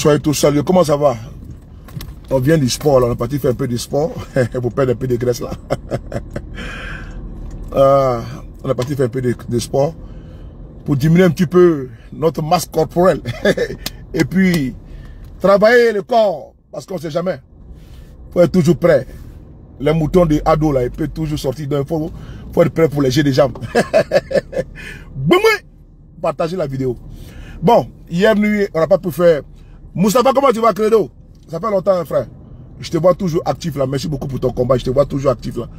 Soyez tous salués. Comment ça va? On vient du sport, là. On est parti faire un peu de sport pour perdre un peu de graisse là. On est parti faire un peu de sport pour diminuer un petit peu notre masse corporelle. Et puis, travailler le corps, parce qu'on ne sait jamais. Il faut être toujours prêt. Les moutons de ado, là, il peut toujours sortir d'un faut être prêt pour les jets de jambes. Boum! Partagez la vidéo. Bon, hier nuit, on n'a pas pu faire. Moustapha, comment tu vas, Credo? Ça fait longtemps, hein, frère. Je te vois toujours actif là. Merci beaucoup pour ton combat. Je te vois toujours actif là.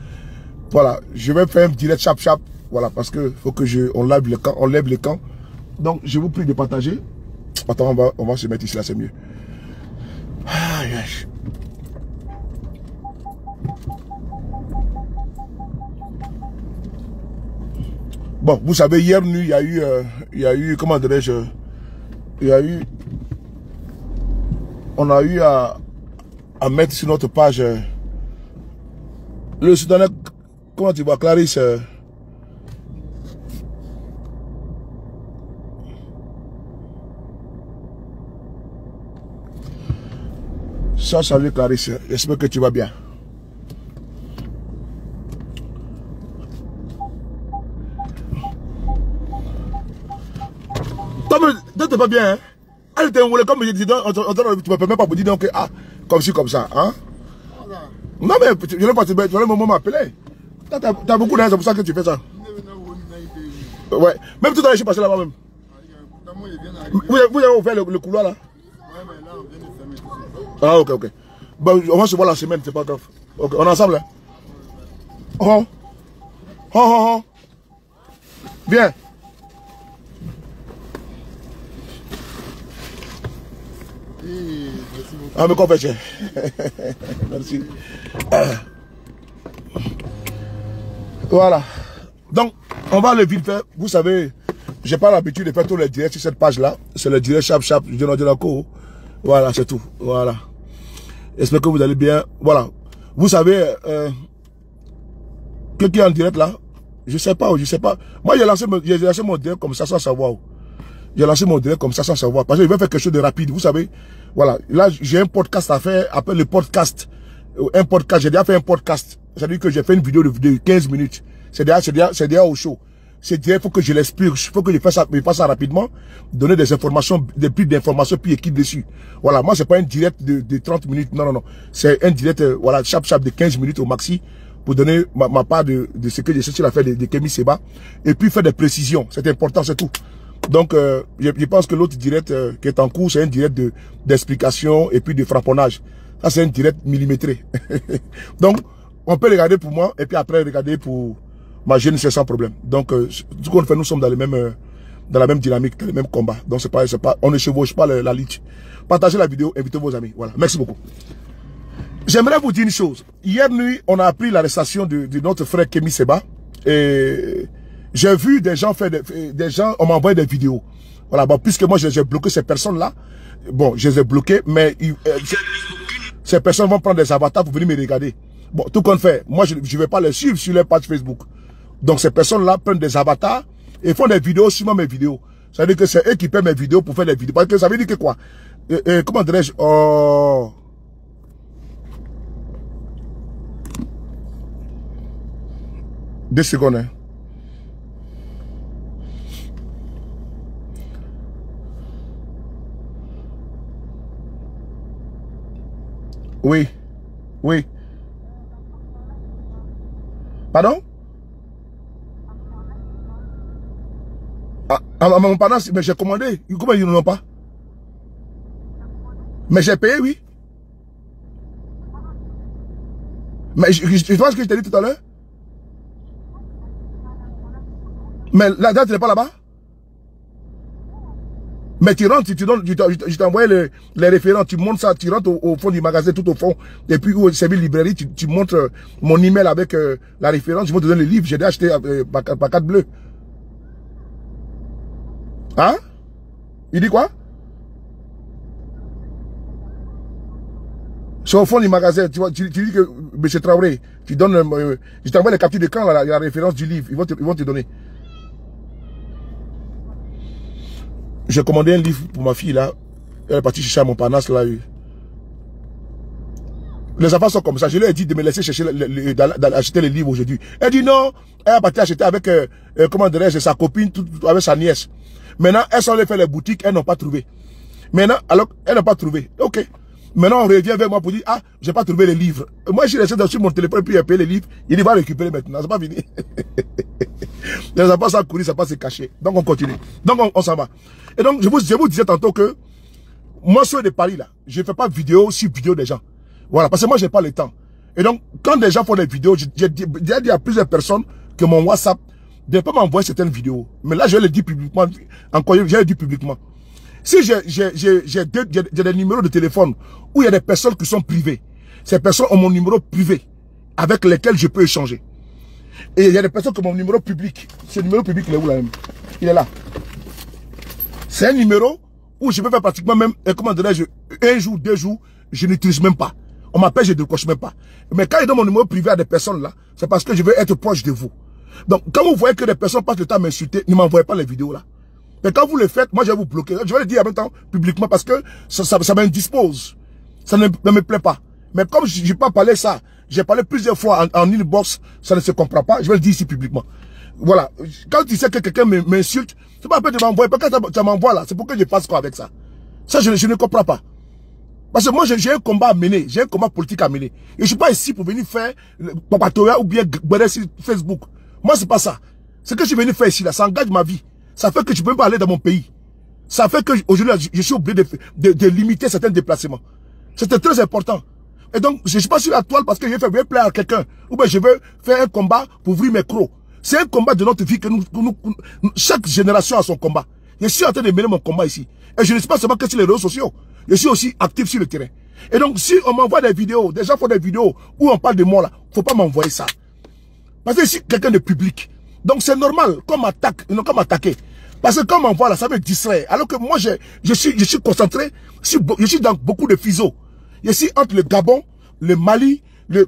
Voilà. Je vais faire un direct chap. Voilà. Parce que faut que on lève le camp. On lève le camp. Donc, je vous prie de partager. Attends, on va se mettre ici là, c'est mieux. Ah, yes. Bon, vous savez, hier nuit, il y a eu, comment dirais-je, on a eu à mettre sur notre page le Soudanais, comment tu vois, Clarisse, salut Clarisse, j'espère que tu vas bien. Toi, t'es pas bien, hein? Elle était enroulée comme je dis, tu me permets pas pour dire donc, ah, comme ci, comme ça, hein? Non, mais je n'ai pas, tu vas le moment m'appeler. T'as beaucoup d'argent, c'est pour ça que tu fais ça. Ouais, même tout à l'heure, je suis passé là-bas même. Vous avez ouvert le couloir là? Ah, ok. Bon, on va se voir la semaine, c'est pas grave. Ok, on est ensemble, hein? Viens. Ah, mais qu'on fait, cher. Merci. Voilà. Donc, on va le vite faire. Vous savez, j'ai pas l'habitude de faire tous les directs sur cette page-là. C'est le direct chap. Voilà, c'est tout. Voilà. J'espère que vous allez bien. Voilà. Vous savez, quelqu'un est en direct là? Je sais pas. Moi, j'ai lancé mon direct comme ça sans savoir. J'ai lancé mon direct comme ça sans savoir. Parce que je vais faire quelque chose de rapide. Vous savez, voilà. Là, j'ai un podcast à faire. Après le podcast. J'ai déjà fait un podcast. C'est-à-dire que j'ai fait une vidéo de 15 minutes. C'est déjà au show. C'est déjà, il faut que je l'explique. Il faut que je fasse ça rapidement. Donner des informations, des plus d'informations, puis équipe dessus. Voilà. Moi, c'est pas un direct de 30 minutes. Non. C'est un direct, voilà, chap de 15 minutes au maxi. Pour donner ma part de ce que j'ai cherché à faire de Kémy Séba. Et puis faire des précisions. C'est important, c'est tout. Donc, je pense que l'autre direct qui est en cours, c'est un direct d'explication et puis de frapponnage. Ça, c'est un direct millimétré. Donc, on peut regarder pour moi et puis après regarder pour ma jeune, c'est sans problème. Donc, tout qu'on fait, nous sommes dans la même dynamique, dans le même combat. Donc, on ne chevauche pas la lutte. Partagez la vidéo, invitez vos amis. Voilà. Merci beaucoup. J'aimerais vous dire une chose. Hier nuit, on a appris l'arrestation de notre frère Kémy Séba. Et j'ai vu des gens on m'a envoyé des vidéos. Voilà, bon, puisque moi j'ai bloqué ces personnes-là. Bon, je les ai bloquées, mais ces personnes vont prendre des avatars pour venir me regarder. Bon, tout qu'on fait, moi je ne vais pas les suivre sur leur page Facebook. Donc ces personnes-là prennent des avatars et font des vidéos sur mes vidéos. Ça veut dire que c'est eux qui paient mes vidéos pour faire des vidéos. Parce que ça veut dire que quoi? Comment dirais-je? Deux secondes, hein. Oui. Pardon? Mon pardon, mais j'ai commandé. Comment ils n'en ont pas? Mais j'ai payé, oui. Mais je vois ce que je t'ai dit tout à l'heure. Mais la date n'est pas là-bas? Mais tu rentres, je t'envoie les références, tu montes ça, tu rentres au fond du magasin, tout au fond, et puis où c'est une librairie, tu montres mon email avec la référence, je vais te donner le livre, j'ai déjà acheté par carte bleue. Hein? Il dit quoi? C'est au fond du magasin, tu dis que M. Traoré, tu donnes, je t'envoie les captures d'écran, la référence du livre, ils vont te donner. J'ai commandé un livre pour ma fille là. Elle est partie chercher à Montparnasse là. Les enfants sont comme ça. Je lui ai dit de me laisser chercher acheter les livres aujourd'hui. Elle dit non. Elle est partie acheter avec comment dirais-je, sa copine, avec sa nièce. Maintenant, elles sont allées faire les boutiques, elles n'ont pas trouvé. Maintenant, alors, elles n'ont pas trouvé. Ok. Maintenant, on revient vers moi pour dire, ah, j'ai pas trouvé les livres. Moi, je suis resté sur mon téléphone, puis il a payé les livres. Il dit, va récupérer maintenant. C'est pas fini. Les enfants sont courir, ça passe se cacher. Donc, on continue. Donc, on s'en va. Et donc, je vous disais tantôt que, moi, sur de Paris, là, je ne fais pas vidéo sur vidéo des gens. Voilà. Parce que moi, j'ai pas le temps. Et donc, quand des gens font des vidéos, j'ai dit à plusieurs personnes que mon WhatsApp ne peut pas m'envoyer certaines vidéos. Mais là, je le dis publiquement. Encore, je le dis publiquement. Si j'ai des numéros de téléphone où il y a des personnes qui sont privées, ces personnes ont mon numéro privé avec lesquels je peux échanger. Et il y a des personnes qui ont mon numéro public. Ce numéro public, il est où là même? Il est là. C'est un numéro où je peux faire pratiquement même, comment dirais-je, un jour, 2 jours, je n'utilise même pas. On m'appelle, je ne décroche même pas. Mais quand je donne mon numéro privé à des personnes là, c'est parce que je veux être proche de vous. Donc, quand vous voyez que des personnes passent le temps à m'insulter, ne m'envoyez pas les vidéos là. Mais quand vous le faites, moi je vais vous bloquer. Je vais le dire en même temps publiquement parce que ça m'indispose. Ça ne me plaît pas. Mais comme je n'ai pas parlé ça, j'ai parlé plusieurs fois en inbox, ça ne se comprend pas. Je vais le dire ici publiquement. Voilà. Quand tu sais que quelqu'un m'insulte, c'est pas la peine de m'envoyer. Quand tu m'envoies là, c'est pour que je fasse quoi avec ça? Ça, je ne comprends pas. Parce que moi, j'ai un combat à mener. J'ai un combat politique à mener. Et je suis pas ici pour venir faire papatoya ou bien gueuler sur Facebook. Moi, c'est pas ça. Ce que je suis venu faire ici là, ça engage ma vie. Ça fait que je peux même pas aller dans mon pays. Ça fait que aujourd'hui, je suis obligé de limiter certains déplacements. C'était très important. Et donc, je ne suis pas sur la toile parce que je veux plaire à quelqu'un. Ou bien je veux faire un combat pour ouvrir mes crocs. C'est un combat de notre vie que chaque génération a son combat. Je suis en train de mener mon combat ici. Et je ne suis pas seulement que sur les réseaux sociaux. Je suis aussi actif sur le terrain. Et donc, si on m'envoie des vidéos, des gens font des vidéos où on parle de moi là, faut pas m'envoyer ça. Parce que je suis quelqu'un de public. Donc c'est normal qu'on m'attaque, non qu'on m'attaque. Parce que quand on m'envoie là, ça me distrait. Alors que moi, je suis concentré, je suis dans beaucoup de fuseaux. Je suis entre le Gabon, le Mali, le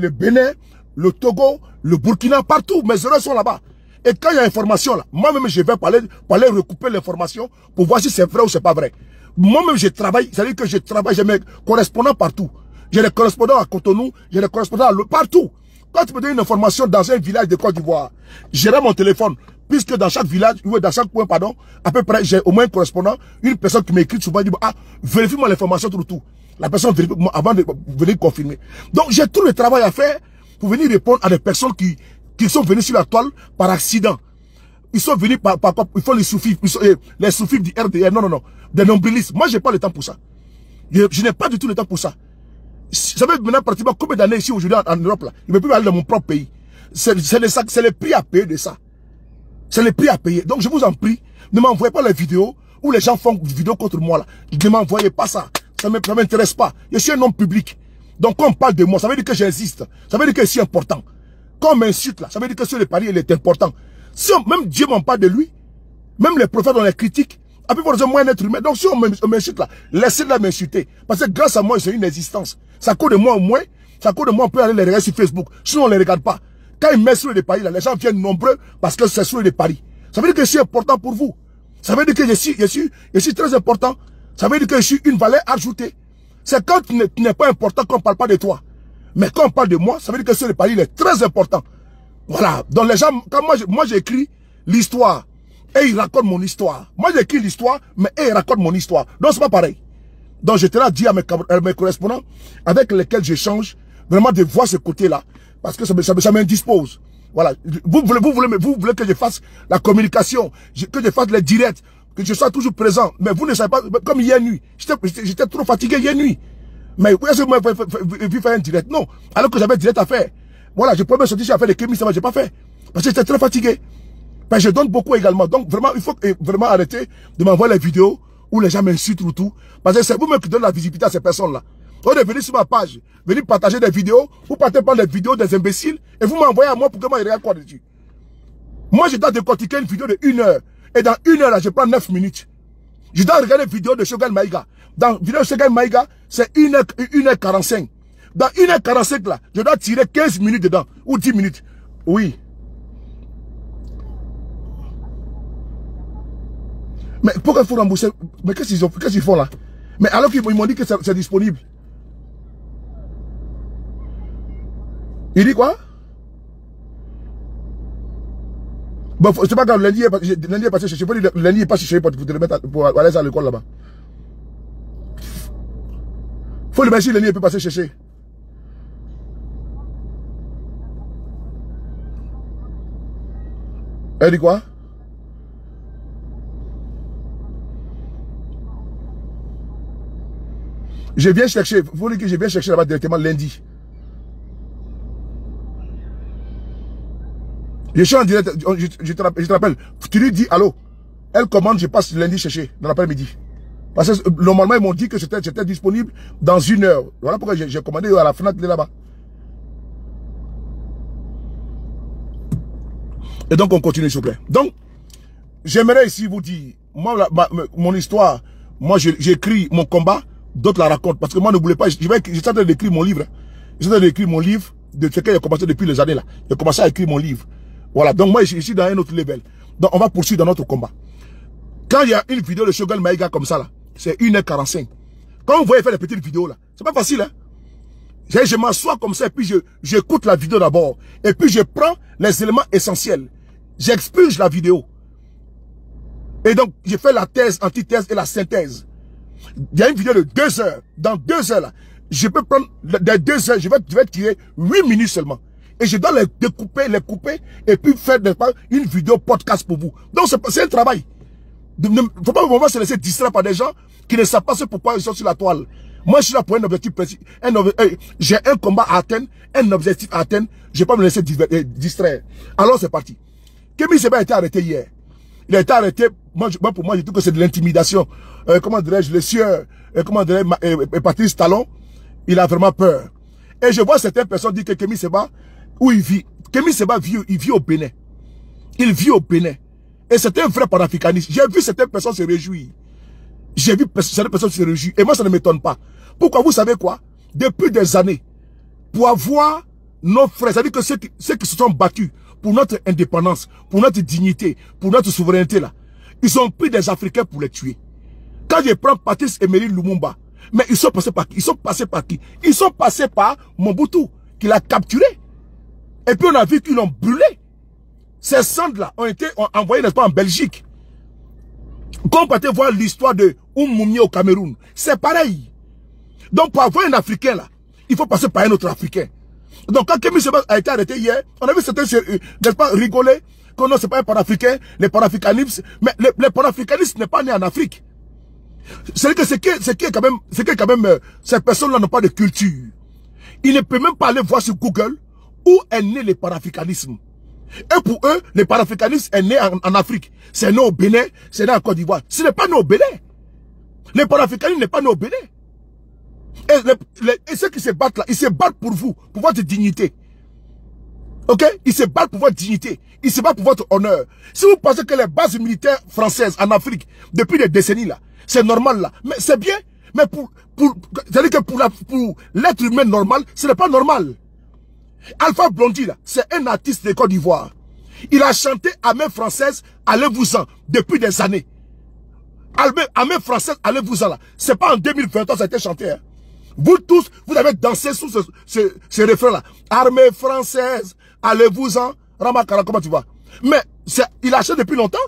Bénin, le Togo, le Burkina, partout. Mes erreurs sont là-bas. Et quand il y a information là, moi-même je vais parler recouper l'information pour voir si c'est vrai ou c'est pas vrai. Moi-même je travaille, c'est-à-dire que je travaille, j'ai mes correspondants partout. J'ai des correspondants à Cotonou, j'ai des correspondants partout. Quand tu me donnes une information dans un village de Côte d'Ivoire, j'irai mon téléphone, puisque dans chaque village, ou dans chaque point, pardon, à peu près, j'ai au moins un correspondant, une personne qui m'écrit souvent, dit, ah, vérifie-moi l'information tout. La personne vérifie avant de venir confirmer. Donc, j'ai tout le travail à faire pour venir répondre à des personnes qui sont venues sur la toile par accident. Ils sont venus ils font les sous-fifs, les sous-fifs du RDR, non, des nombrilistes. Moi, j'ai pas le temps pour ça. Je n'ai pas du tout le temps pour ça. Ça fait maintenant pratiquement combien d'années ici aujourd'hui en Europe là. Il ne peut plus aller dans mon propre pays. C'est le prix à payer de ça. C'est le prix à payer. Donc je vous en prie, ne m'envoyez pas les vidéos où les gens font des vidéos contre moi là. Ne m'envoyez pas ça. Ça ne m'intéresse pas. Je suis un homme public. Donc quand on parle de moi, ça veut dire que j'existe. Ça veut dire que je suis important. Quand on m'insulte là, ça veut dire que sur le pari, il est important. Si même Dieu m'en parle de lui, même les prophètes on les critique. À peu près, moi un être humain. Donc si on m'insulte là, laissez-la m'insulter. Parce que grâce à moi, j'ai une existence. Ça cause de moi au moins. Ça cause de moi, on peut aller les regarder sur Facebook. Sinon, on ne les regarde pas. Quand ils mettent sur les paris, là, les gens viennent nombreux parce que c'est sur les paris. Ça veut dire que je suis important pour vous. Ça veut dire que je suis très important. Ça veut dire que je suis une valeur ajoutée. C'est quand tu n'es pas important qu'on ne parle pas de toi. Mais quand on parle de moi, ça veut dire que sur les paris, il est très important. Voilà. Donc les gens, quand moi j'écris l'histoire, et ils racontent mon histoire. Moi j'écris l'histoire, mais ils racontent mon histoire. Donc c'est pas pareil. Donc je te l'ai dit à mes correspondants avec lesquels j'échange, vraiment de voir ce côté-là. Parce que ça m'indispose. Voilà. Vous voulez que je fasse la communication, que je fasse les directs, que je sois toujours présent. Mais vous ne savez pas, comme hier nuit, j'étais trop fatigué hier nuit. Mais est-ce que moi, je faire un direct? Non. Alors que j'avais un direct à faire. Voilà, je peux me sortir, j'ai fait les kémis, ça va, j'ai pas fait. Parce que j'étais très fatigué. Mais je donne beaucoup également. Donc vraiment, il faut vraiment arrêter de m'envoyer les vidéos où les gens m'insultent ou tout. Parce que c'est vous-même qui donnez la visibilité à ces personnes-là. Vous devez venir sur ma page, venir partager des vidéos, vous partez prendre des vidéos des imbéciles et vous m'envoyez à moi pour que moi je regarde quoi dessus. Moi, je dois décortiquer une vidéo de 1 heure. Et dans 1 heure, là, je prends 9 minutes. Je dois regarder une vidéo de Shogun Maïga. Dans la vidéo de Shogun Maïga, c'est 1h45. Dans 1h45, là, je dois tirer 15 minutes dedans. Ou 10 minutes. Oui. Mais pourquoi il faut rembourser? Mais qu'est-ce qu'ils font là? Mais alors qu'ils m'ont dit que c'est disponible. Il dit quoi? Bon, c'est pas grave, lundi est passé chercher. Lundi est pas chercher pour te le mettre pour aller à l'école là-bas. Faut le mettre si lundi peut passer chercher. Elle dit quoi? Je viens chercher, vous voulez que je viens chercher là-bas directement lundi. Je suis en direct, je te rappelle, tu lui dis allô. Elle commande, je passe lundi chercher, dans l'après-midi. Parce que normalement, ils m'ont dit que j'étais disponible dans 1 heure. Voilà pourquoi j'ai commandé à la fenêtre là-bas. Et donc, on continue, s'il vous plaît. Donc, j'aimerais ici vous dire, moi, mon histoire, moi, j'écris mon combat, d'autres la racontent. Parce que moi, n'oubliez pas, je suis en train d'écrire mon livre. Je suis en train d'écrire mon livre de ce que j'ai commencé depuis les années là. J'ai commencé à écrire mon livre. Voilà, donc moi, je suis dans un autre level. Donc, on va poursuivre dans notre combat. Quand il y a une vidéo de Shogun Maïga comme ça là, c'est 1h45. Quand vous voyez faire des petites vidéos là, c'est pas facile, hein. Je m'assois comme ça et puis j'écoute la vidéo d'abord. Et puis je prends les éléments essentiels. J'expurge la vidéo. Et donc, je fais la thèse, antithèse et la synthèse. Il y a une vidéo de 2 heures. Dans 2 heures là, je peux prendre des 2 heures, je vais tirer 8 minutes seulement. Et je dois les découper, les couper, et puis faire une vidéo podcast pour vous. Donc c'est un travail. Il ne faut pas se laisser distraire par des gens qui ne savent pas ce pourquoi ils sont sur la toile. Moi, je suis là pour un objectif précis. J'ai un combat à atteindre, un objectif à atteindre. Je ne vais pas me laisser distraire. Alors, c'est parti. Kémy Séba a été arrêté hier. Il a été arrêté. Pour moi, je trouve que c'est de l'intimidation. Comment dirais-je, le sieur, comment dirais-je, Patrice Talon, il a vraiment peur. Et je vois certaines personnes dire que Kémy Séba, où il vit. Kémy Séba il vit au Bénin. Il vit au Bénin. Et c'est un vrai panafricaniste. J'ai vu certaines personnes se réjouir. J'ai vu certaines personnes se réjouir. Et moi, ça ne m'étonne pas. Pourquoi? Vous savez quoi? Depuis des années, pour avoir nos frères, c'est-à-dire que ceux qui se sont battus pour notre indépendance, pour notre dignité, pour notre souveraineté, là, ils ont pris des Africains pour les tuer. Quand je prends Patrice Emery Lumumba, mais ils sont passés par qui? Ils sont passés par qui? Ils sont passés par Mobutu, qui l'a capturé. Et puis on a vu qu'ils l'ont brûlé. Ces cendres-là ont été envoyées, n'est-ce pas, en Belgique. Quand on peut voir l'histoire de Moumi au Cameroun, c'est pareil. Donc pour avoir un Africain là, il faut passer par un autre Africain. Donc quand Kémy Séba a été arrêté hier, on a vu certains, n'est-ce pas, rigoler, que non, c'est pas un panafricain, les panafricanistes, mais les panafricanistes n'est pas né en Afrique. C'est que quand même, ces personnes-là n'ont pas de culture. Ils ne peuvent même pas aller voir sur Google où est né le panafricanisme. Et pour eux, le panafricanisme est né en Afrique. C'est né au Bénin, c'est né en Côte d'Ivoire. Ce n'est pas né au Bénin. Le panafricanisme n'est pas né au Bénin. Et ceux qui se battent là, ils se battent pour vous, pour votre dignité. Ok? Ils se battent pour votre dignité. Ils se battent pour votre honneur. Si vous pensez que les bases militaires françaises en Afrique, depuis des décennies là, c'est normal là. Mais c'est bien. Mais c'est-à-dire que pour l'être humain normal, ce n'est pas normal. Alpha Blondy là, c'est un artiste de Côte d'Ivoire. Il a chanté Armée française, allez-vous-en, depuis des années. Armée française, allez-vous-en là. C'est pas en 2023 ça a été chanté. Hein. Vous tous, vous avez dansé sous ce refrain-là. Armée française, allez-vous-en. Ramakara, comment tu vas? Mais il a chanté depuis longtemps.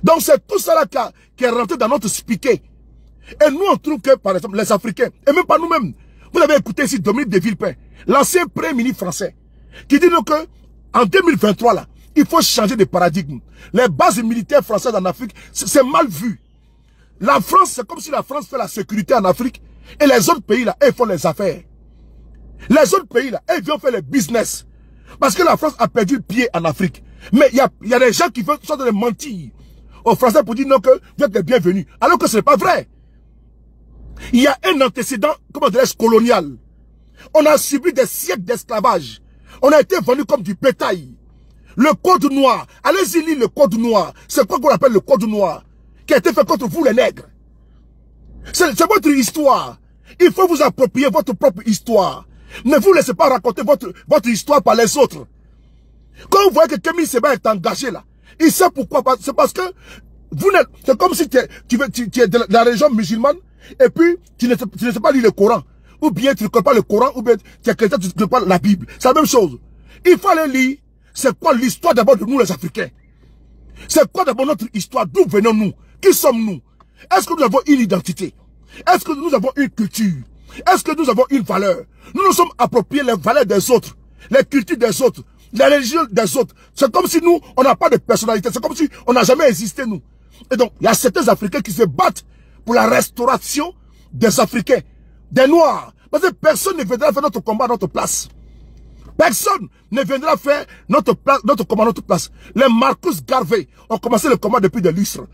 Donc c'est tout ça là qui est rentré dans notre spiquet. Et nous on trouve que, par exemple, les Africains, et même pas nous-mêmes, vous avez écouté ici Dominique de Villepin, l'ancien premier ministre français, qui dit donc que en 2023 là, il faut changer de paradigme. Les bases militaires françaises en Afrique, c'est mal vu. La France, c'est comme si la France fait la sécurité en Afrique et les autres pays là, elles font les affaires. Les autres pays là, elles viennent faire les business. Parce que la France a perdu le pied en Afrique. Mais il y a des gens qui sont en train de mentir aux Français pour dire non que vous êtes les bienvenus. Alors que ce n'est pas vrai. Il y a un antécédent, comment dirais-je, colonial. On a subi des siècles d'esclavage. On a été vendu comme du bétail. Le code noir, allez-y lire le code noir. C'est quoi qu'on appelle le code noir? Qui a été fait contre vous les nègres. C'est votre histoire. Il faut vous approprier votre propre histoire. Ne vous laissez pas raconter votre histoire par les autres. Quand vous voyez que Kémy Séba est engagé là, il sait pourquoi. C'est parce que vous n'êtes. C'est comme si tu es de la religion musulmane et puis tu ne sais pas lire le Coran. Ou bien tu ne connais pas le Coran, ou bien tu es chrétien, tu ne connais pas la Bible. C'est la même chose. Il faut aller lire. C'est quoi l'histoire d'abord de nous les Africains? C'est quoi d'abord notre histoire? D'où venons-nous? Qui sommes-nous? Est-ce que nous avons une identité? Est-ce que nous avons une culture? Est-ce que nous avons une valeur? Nous nous sommes appropriés les valeurs des autres, les cultures des autres, les religions des autres. C'est comme si nous, on n'a pas de personnalité. C'est comme si on n'a jamais existé, nous. Et donc, il y a certains Africains qui se battent pour la restauration des Africains, des Noirs. Parce que personne ne viendra faire notre combat à notre place. Personne ne viendra faire notre combat à notre place. Les Marcus Garvey ont commencé le combat depuis des lustres.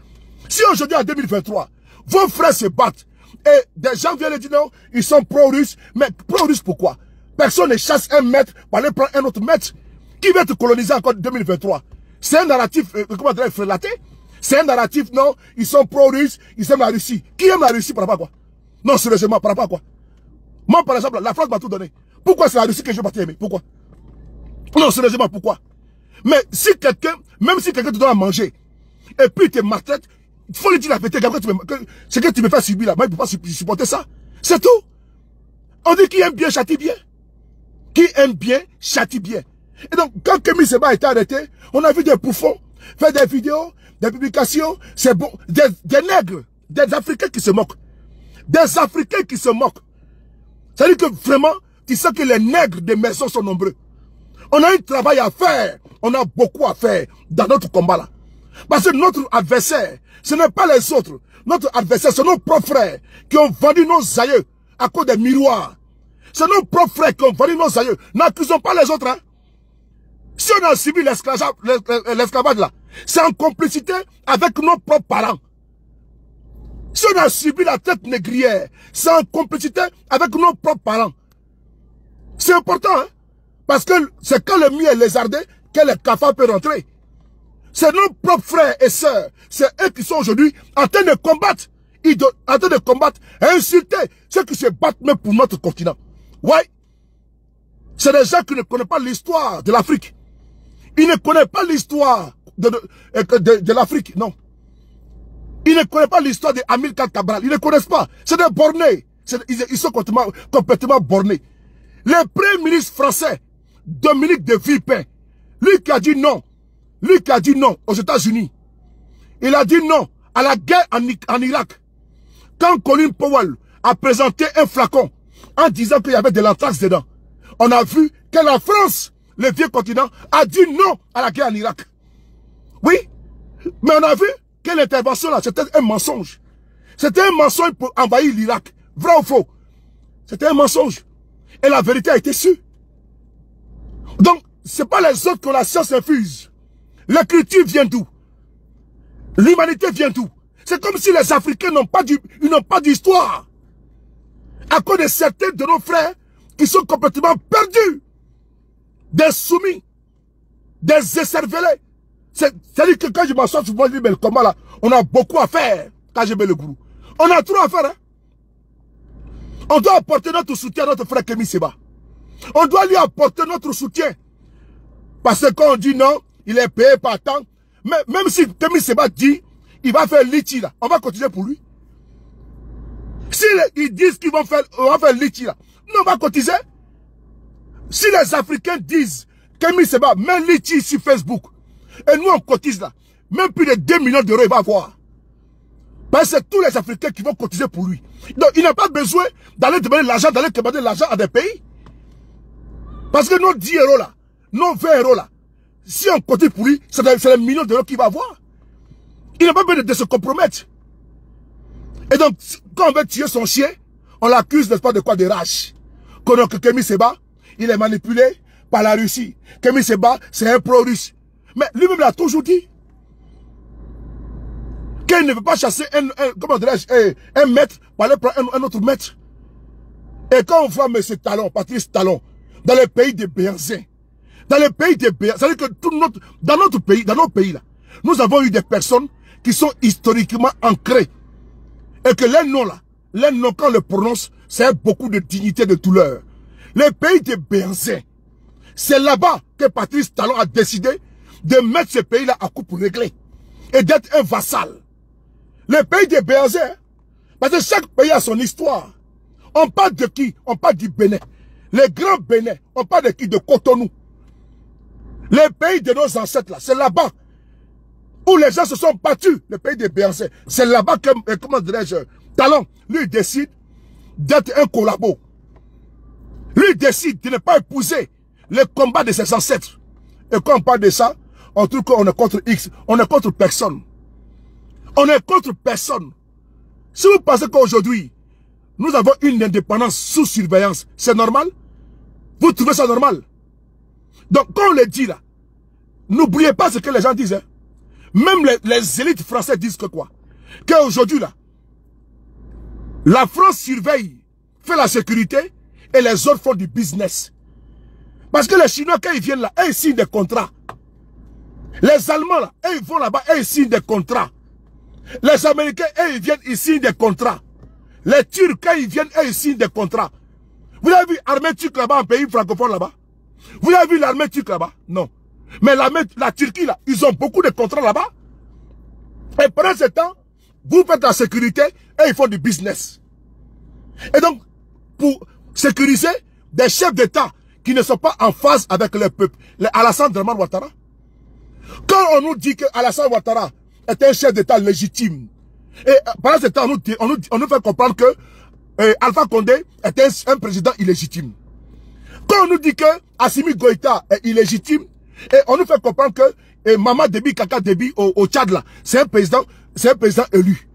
Si aujourd'hui, en 2023, vos frères se battent, et des gens viennent dire non, ils sont pro-russes, mais pro-russes pourquoi? Personne ne chasse un maître pour aller prendre un autre maître. Qui va te coloniser encore en 2023? C'est un narratif, comment dire, relaté? C'est un narratif, non, ils sont pro-russes, ils aiment la Russie. Qui aime la Russie par rapport à quoi? Non, sérieusement, par rapport à quoi? Moi, par exemple, la France m'a tout donné. Pourquoi c'est la Russie que je vais pas aimer? Pourquoi? Non, sérieusement, pourquoi? Mais si quelqu'un, même si quelqu'un te donne à manger, et puis il te maltraite, il faut lui dire la vérité, ce que tu me fais subir là, moi, je ne peux pas supporter ça. C'est tout. On dit qui aime bien, châtie bien. Qui aime bien, châtie bien. Et donc, quand Kémy Séba a été arrêté, on a vu des bouffons faire des vidéos, des publications, c'est bon, des nègres, des Africains qui se moquent. Des Africains qui se moquent. C'est-à-dire que vraiment, tu sais que les nègres des maisons sont nombreux. On a un travail à faire. On a beaucoup à faire dans notre combat là. Parce que notre adversaire, ce n'est pas les autres. Notre adversaire, c'est nos propres frères qui ont vendu nos aïeux à cause des miroirs. C'est nos propres frères qui ont vendu nos aïeux. N'accusons pas les autres. Hein. Si on a subi l'esclavage là, c'est en complicité avec nos propres parents. Si on a subi la traite négrière, c'est en complicité avec nos propres parents. C'est important, hein? Parce que c'est quand le mieux est lézardé que le cafard peut rentrer. C'est nos propres frères et sœurs. C'est eux qui sont aujourd'hui en train de combattre. En train de combattre et insulter ceux qui se battent même pour notre continent. Ouais. C'est des gens qui ne connaissent pas l'histoire de l'Afrique. Ils ne connaissent pas l'histoire de l'Afrique, non. Ils ne connaissent pas l'histoire de Amilcar Cabral. Ils ne connaissent pas. C'est des bornés. Ils sont complètement bornés. Le premier ministre français, Dominique de Villepin, lui qui a dit non. Lui qui a dit non aux États-Unis. Il a dit non à la guerre en Irak. Quand Colin Powell a présenté un flacon en disant qu'il y avait de l'anthrax dedans, on a vu que la France, le vieux continent, a dit non à la guerre en Irak. Oui, mais on a vu que l'intervention là, c'était un mensonge. C'était un mensonge pour envahir l'Irak. Vrai ou faux? C'était un mensonge. Et la vérité a été sûre. Donc, ce n'est pas les autres que la science infuse. La culture vient d'où? L'humanité vient d'où? C'est comme si les Africains n'ont pas d'histoire. À cause de certains de nos frères qui sont complètement perdus. Des soumis. Des écervelés. C'est-à-dire que quand je m'assois sur moi, je dis, mais comment là, on a beaucoup à faire quand je mets le gourou. On a trop à faire, hein. On doit apporter notre soutien à notre frère Kémy Séba. On doit lui apporter notre soutien. Parce que quand on dit non, il est payé par temps. Mais même si Kémy Séba dit, il va faire Litchi là, on va continuer pour lui. S'ils disent qu'ils vont faire, on va faire Litchi là, nous on va cotiser. Si les Africains disent, Kémy Séba, mets Litchi sur Facebook, et nous on cotise là, même plus de 2 millions d'euros il va avoir. Parce que c'est tous les Africains qui vont cotiser pour lui. Donc il n'a pas besoin d'aller demander l'argent à des pays. Parce que nos 10 euros là, nos 20 euros là, si on cotise pour lui, c'est les millions d'euros qu'il va avoir. Il n'a pas besoin de se compromettre. Et donc, quand on veut tuer son chien, on l'accuse, n'est-ce pas, de quoi? De rage. Que Kémy Séba, il est manipulé par la Russie. Kémy Séba, c'est un pro-russe. Mais lui-même l'a toujours dit. qu'il ne veut pas chasser un maître pour aller prendre un autre maître. Et quand on voit M. Talon, Patrice Talon, dans le pays des Béarnais, dans le pays des Béarnais, c'est-à-dire que dans nos pays là, nous avons eu des personnes qui sont historiquement ancrées. Et que les noms là, les noms quand on les prononce, c'est beaucoup de dignité, de douleur. Le pays des Béarnais, c'est là-bas que Patrice Talon a décidé de mettre ce pays-là à coup pour régler. Et d'être un vassal. Le pays des Béarnais, parce que chaque pays a son histoire. On parle de qui? On parle du Bénin. Les grands Bénin, on parle de qui? De Cotonou. Les pays de nos ancêtres là, c'est là-bas où les gens se sont battus, le pays des Béarnais. C'est là-bas que, comment dirais-je, Talon, lui décide d'être un collabo. Lui décide de ne pas épouser les combats de ses ancêtres. Et quand on parle de ça, on trouve qu'on est contre X, on est contre personne. On est contre personne. Si vous pensez qu'aujourd'hui, nous avons une indépendance sous surveillance, c'est normal? Vous trouvez ça normal? Donc, quand on le dit là, n'oubliez pas ce que les gens disent. Hein. Même les élites françaises disent que quoi? Qu'aujourd'hui là, la France surveille, fait la sécurité, et les autres font du business. Parce que les Chinois, quand ils viennent là, ils signent des contrats. Les Allemands là, ils vont là-bas, ils signent des contrats. Les Américains, ils viennent, ils signent des contrats. Les Turcs, quand ils viennent, ils signent des contrats. Vous avez vu l'armée turque là-bas, un pays francophone là-bas? Vous avez vu l'armée turque là-bas? Non. Mais la Turquie là, ils ont beaucoup de contrats là-bas. Et pendant ce temps, vous faites la sécurité et ils font du business. Et donc, pour sécuriser des chefs d'État qui ne sont pas en phase avec le peuple, Alassane Draman Ouattara. Quand on nous dit que Alassane Ouattara est un chef d'État légitime, et pendant ce temps, on nous fait comprendre que Alpha Condé est un président illégitime. Quand on nous dit que Assimi Goïta est illégitime, et on nous fait comprendre que Mama Déby, Kaka Déby au Tchad là, c'est un président élu.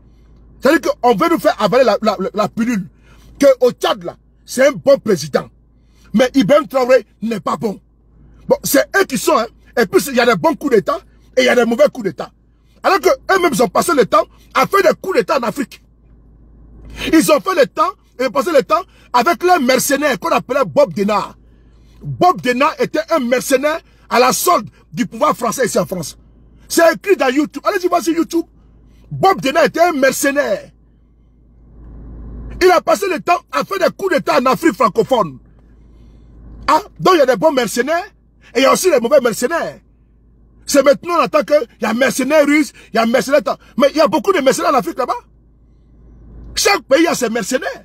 C'est-à-dire qu'on veut nous faire avaler la pilule. Que au Tchad là, c'est un bon président. Mais Ibrahim Traoré n'est pas bon. Bon, c'est eux qui sont, hein. Et puis il y a des bons coups d'État et il y a des mauvais coups d'État. Alors que eux-mêmes ils ont passé le temps à faire des coups d'État en Afrique. Ils ont fait le temps, et passé le temps avec les mercenaires qu'on appelait Bob Denard. Bob Denard était un mercenaire à la solde du pouvoir français ici en France. C'est écrit dans YouTube. Allez-y voir sur YouTube. Bob Denard était un mercenaire. Il a passé le temps à faire des coups d'État en Afrique francophone. Ah, donc il y a des bons mercenaires et il y a aussi des mauvais mercenaires. C'est maintenant on entend qu'il y a mercenaires russes, il y a mercenaires... Mais il y a beaucoup de mercenaires en Afrique là-bas. Chaque pays a ses mercenaires.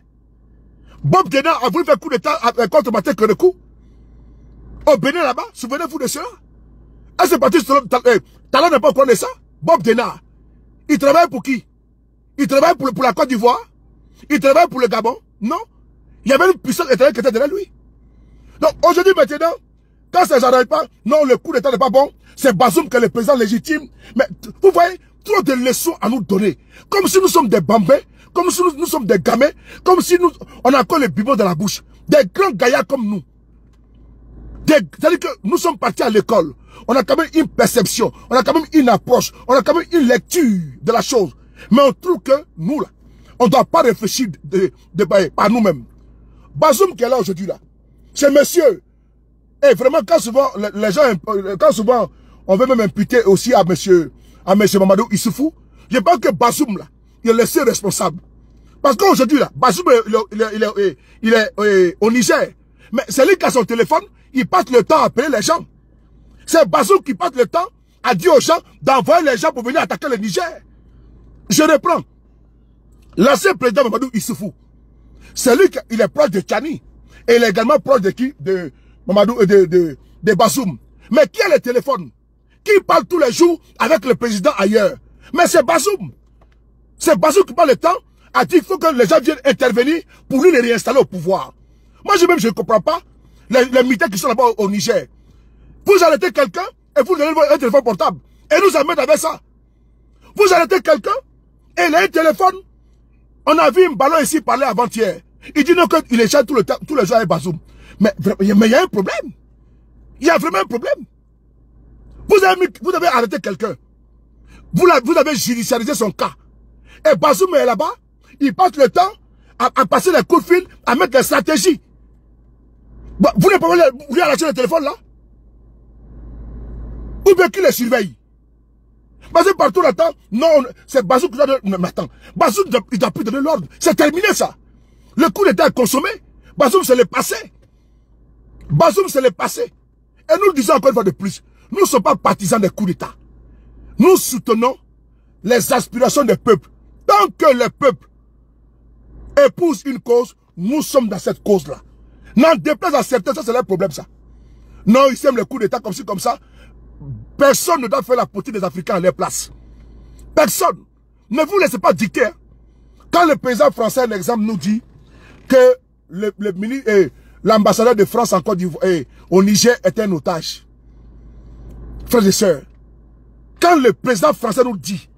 Bob Denard a voulu faire coup d'État contre Martin Kérékou. Au Bénin là-bas, souvenez-vous de cela. Ah, c'est parti, Talon n'est pas au courant de ça. Bob Denard, il travaille pour qui? Il travaille pour la Côte d'Ivoire? Il travaille pour le Gabon? Non. Il y avait une puissance étrangère qui était derrière lui. Donc aujourd'hui maintenant, quand ça n'arrive pas, non, le coup d'État n'est pas bon, c'est Bazoum qui est le président légitime. Mais vous voyez, trop de leçons à nous donner. Comme si nous sommes des bambins, comme si nous sommes des gamins, comme si on a encore les bibons dans la bouche. Des grands gaillards comme nous. C'est-à-dire que nous sommes partis à l'école. On a quand même une perception, on a quand même une approche, on a quand même une lecture de la chose. Mais on trouve que nous là, on ne doit pas réfléchir par nous-mêmes. Bazoum qui est là aujourd'hui là, c'est monsieur. Et vraiment quand souvent les gens, quand souvent on veut même imputer aussi à monsieur Mamadou Issoufou, je pense que Bazoum là, il est le seul responsable. Parce qu'aujourd'hui là, Bazoum il est au Niger. Mais c'est lui qui a son téléphone, il passe le temps à appeler les gens. C'est Bazoum qui passe le temps à dire aux gens d'envoyer les gens pour venir attaquer le Niger. Je reprends. L'ancien président Mamadou Issoufou, c'est lui qui est proche de Tchani. Et il est également proche de qui? De Mamadou, de Bazoum. Mais qui a le téléphone? Qui parle tous les jours avec le président ailleurs? Mais c'est Bazoum. C'est Bazoum qui prend le temps à dire qu'il faut que les gens viennent intervenir pour lui les réinstaller au pouvoir. Moi, je ne comprends pas les militaires qui sont là-bas au Niger. Vous arrêtez quelqu'un et vous donnez un téléphone portable. Et nous amène avec ça. Vous arrêtez quelqu'un et il a un téléphone. On a vu un ballon ici parler avant-hier. Il dit non qu'il échappe tous les jours avec Bazoum. Mais il y a un problème. Il y a vraiment un problème. Vous avez arrêté quelqu'un. Vous avez judiciarisé son cas. Et Bazoum est là-bas, il passe le temps à passer les coups de fil, à mettre des stratégies. Bah, vous n'avez pas voulu arracher le téléphone là? Ou bien qui les surveille? Parce que partout là-dedans, non, c'est Bazoum qui doit donner. Non, mais attends, Bazoum, il doit plus donner l'ordre. C'est terminé ça. Le coup d'État est consommé. Bazoum, c'est le passé. Bazoum, c'est le passé. Et nous le disons encore une fois de plus, nous ne sommes pas partisans des coups d'État. Nous soutenons les aspirations des peuples. Tant que les peuples épousent une cause, nous sommes dans cette cause-là. N'en déplaise à certains, ça c'est leur problème ça. Non, ils aiment les coups d'État comme ci, comme ça. Personne ne doit faire la politique des Africains à leur place. Personne. Ne vous laissez pas dicter. Hein. Quand le président français, un exemple, nous dit que l'ambassadeur de France en Côte d'Ivoire, au Niger est un otage. Frères et sœurs, quand le président français nous dit,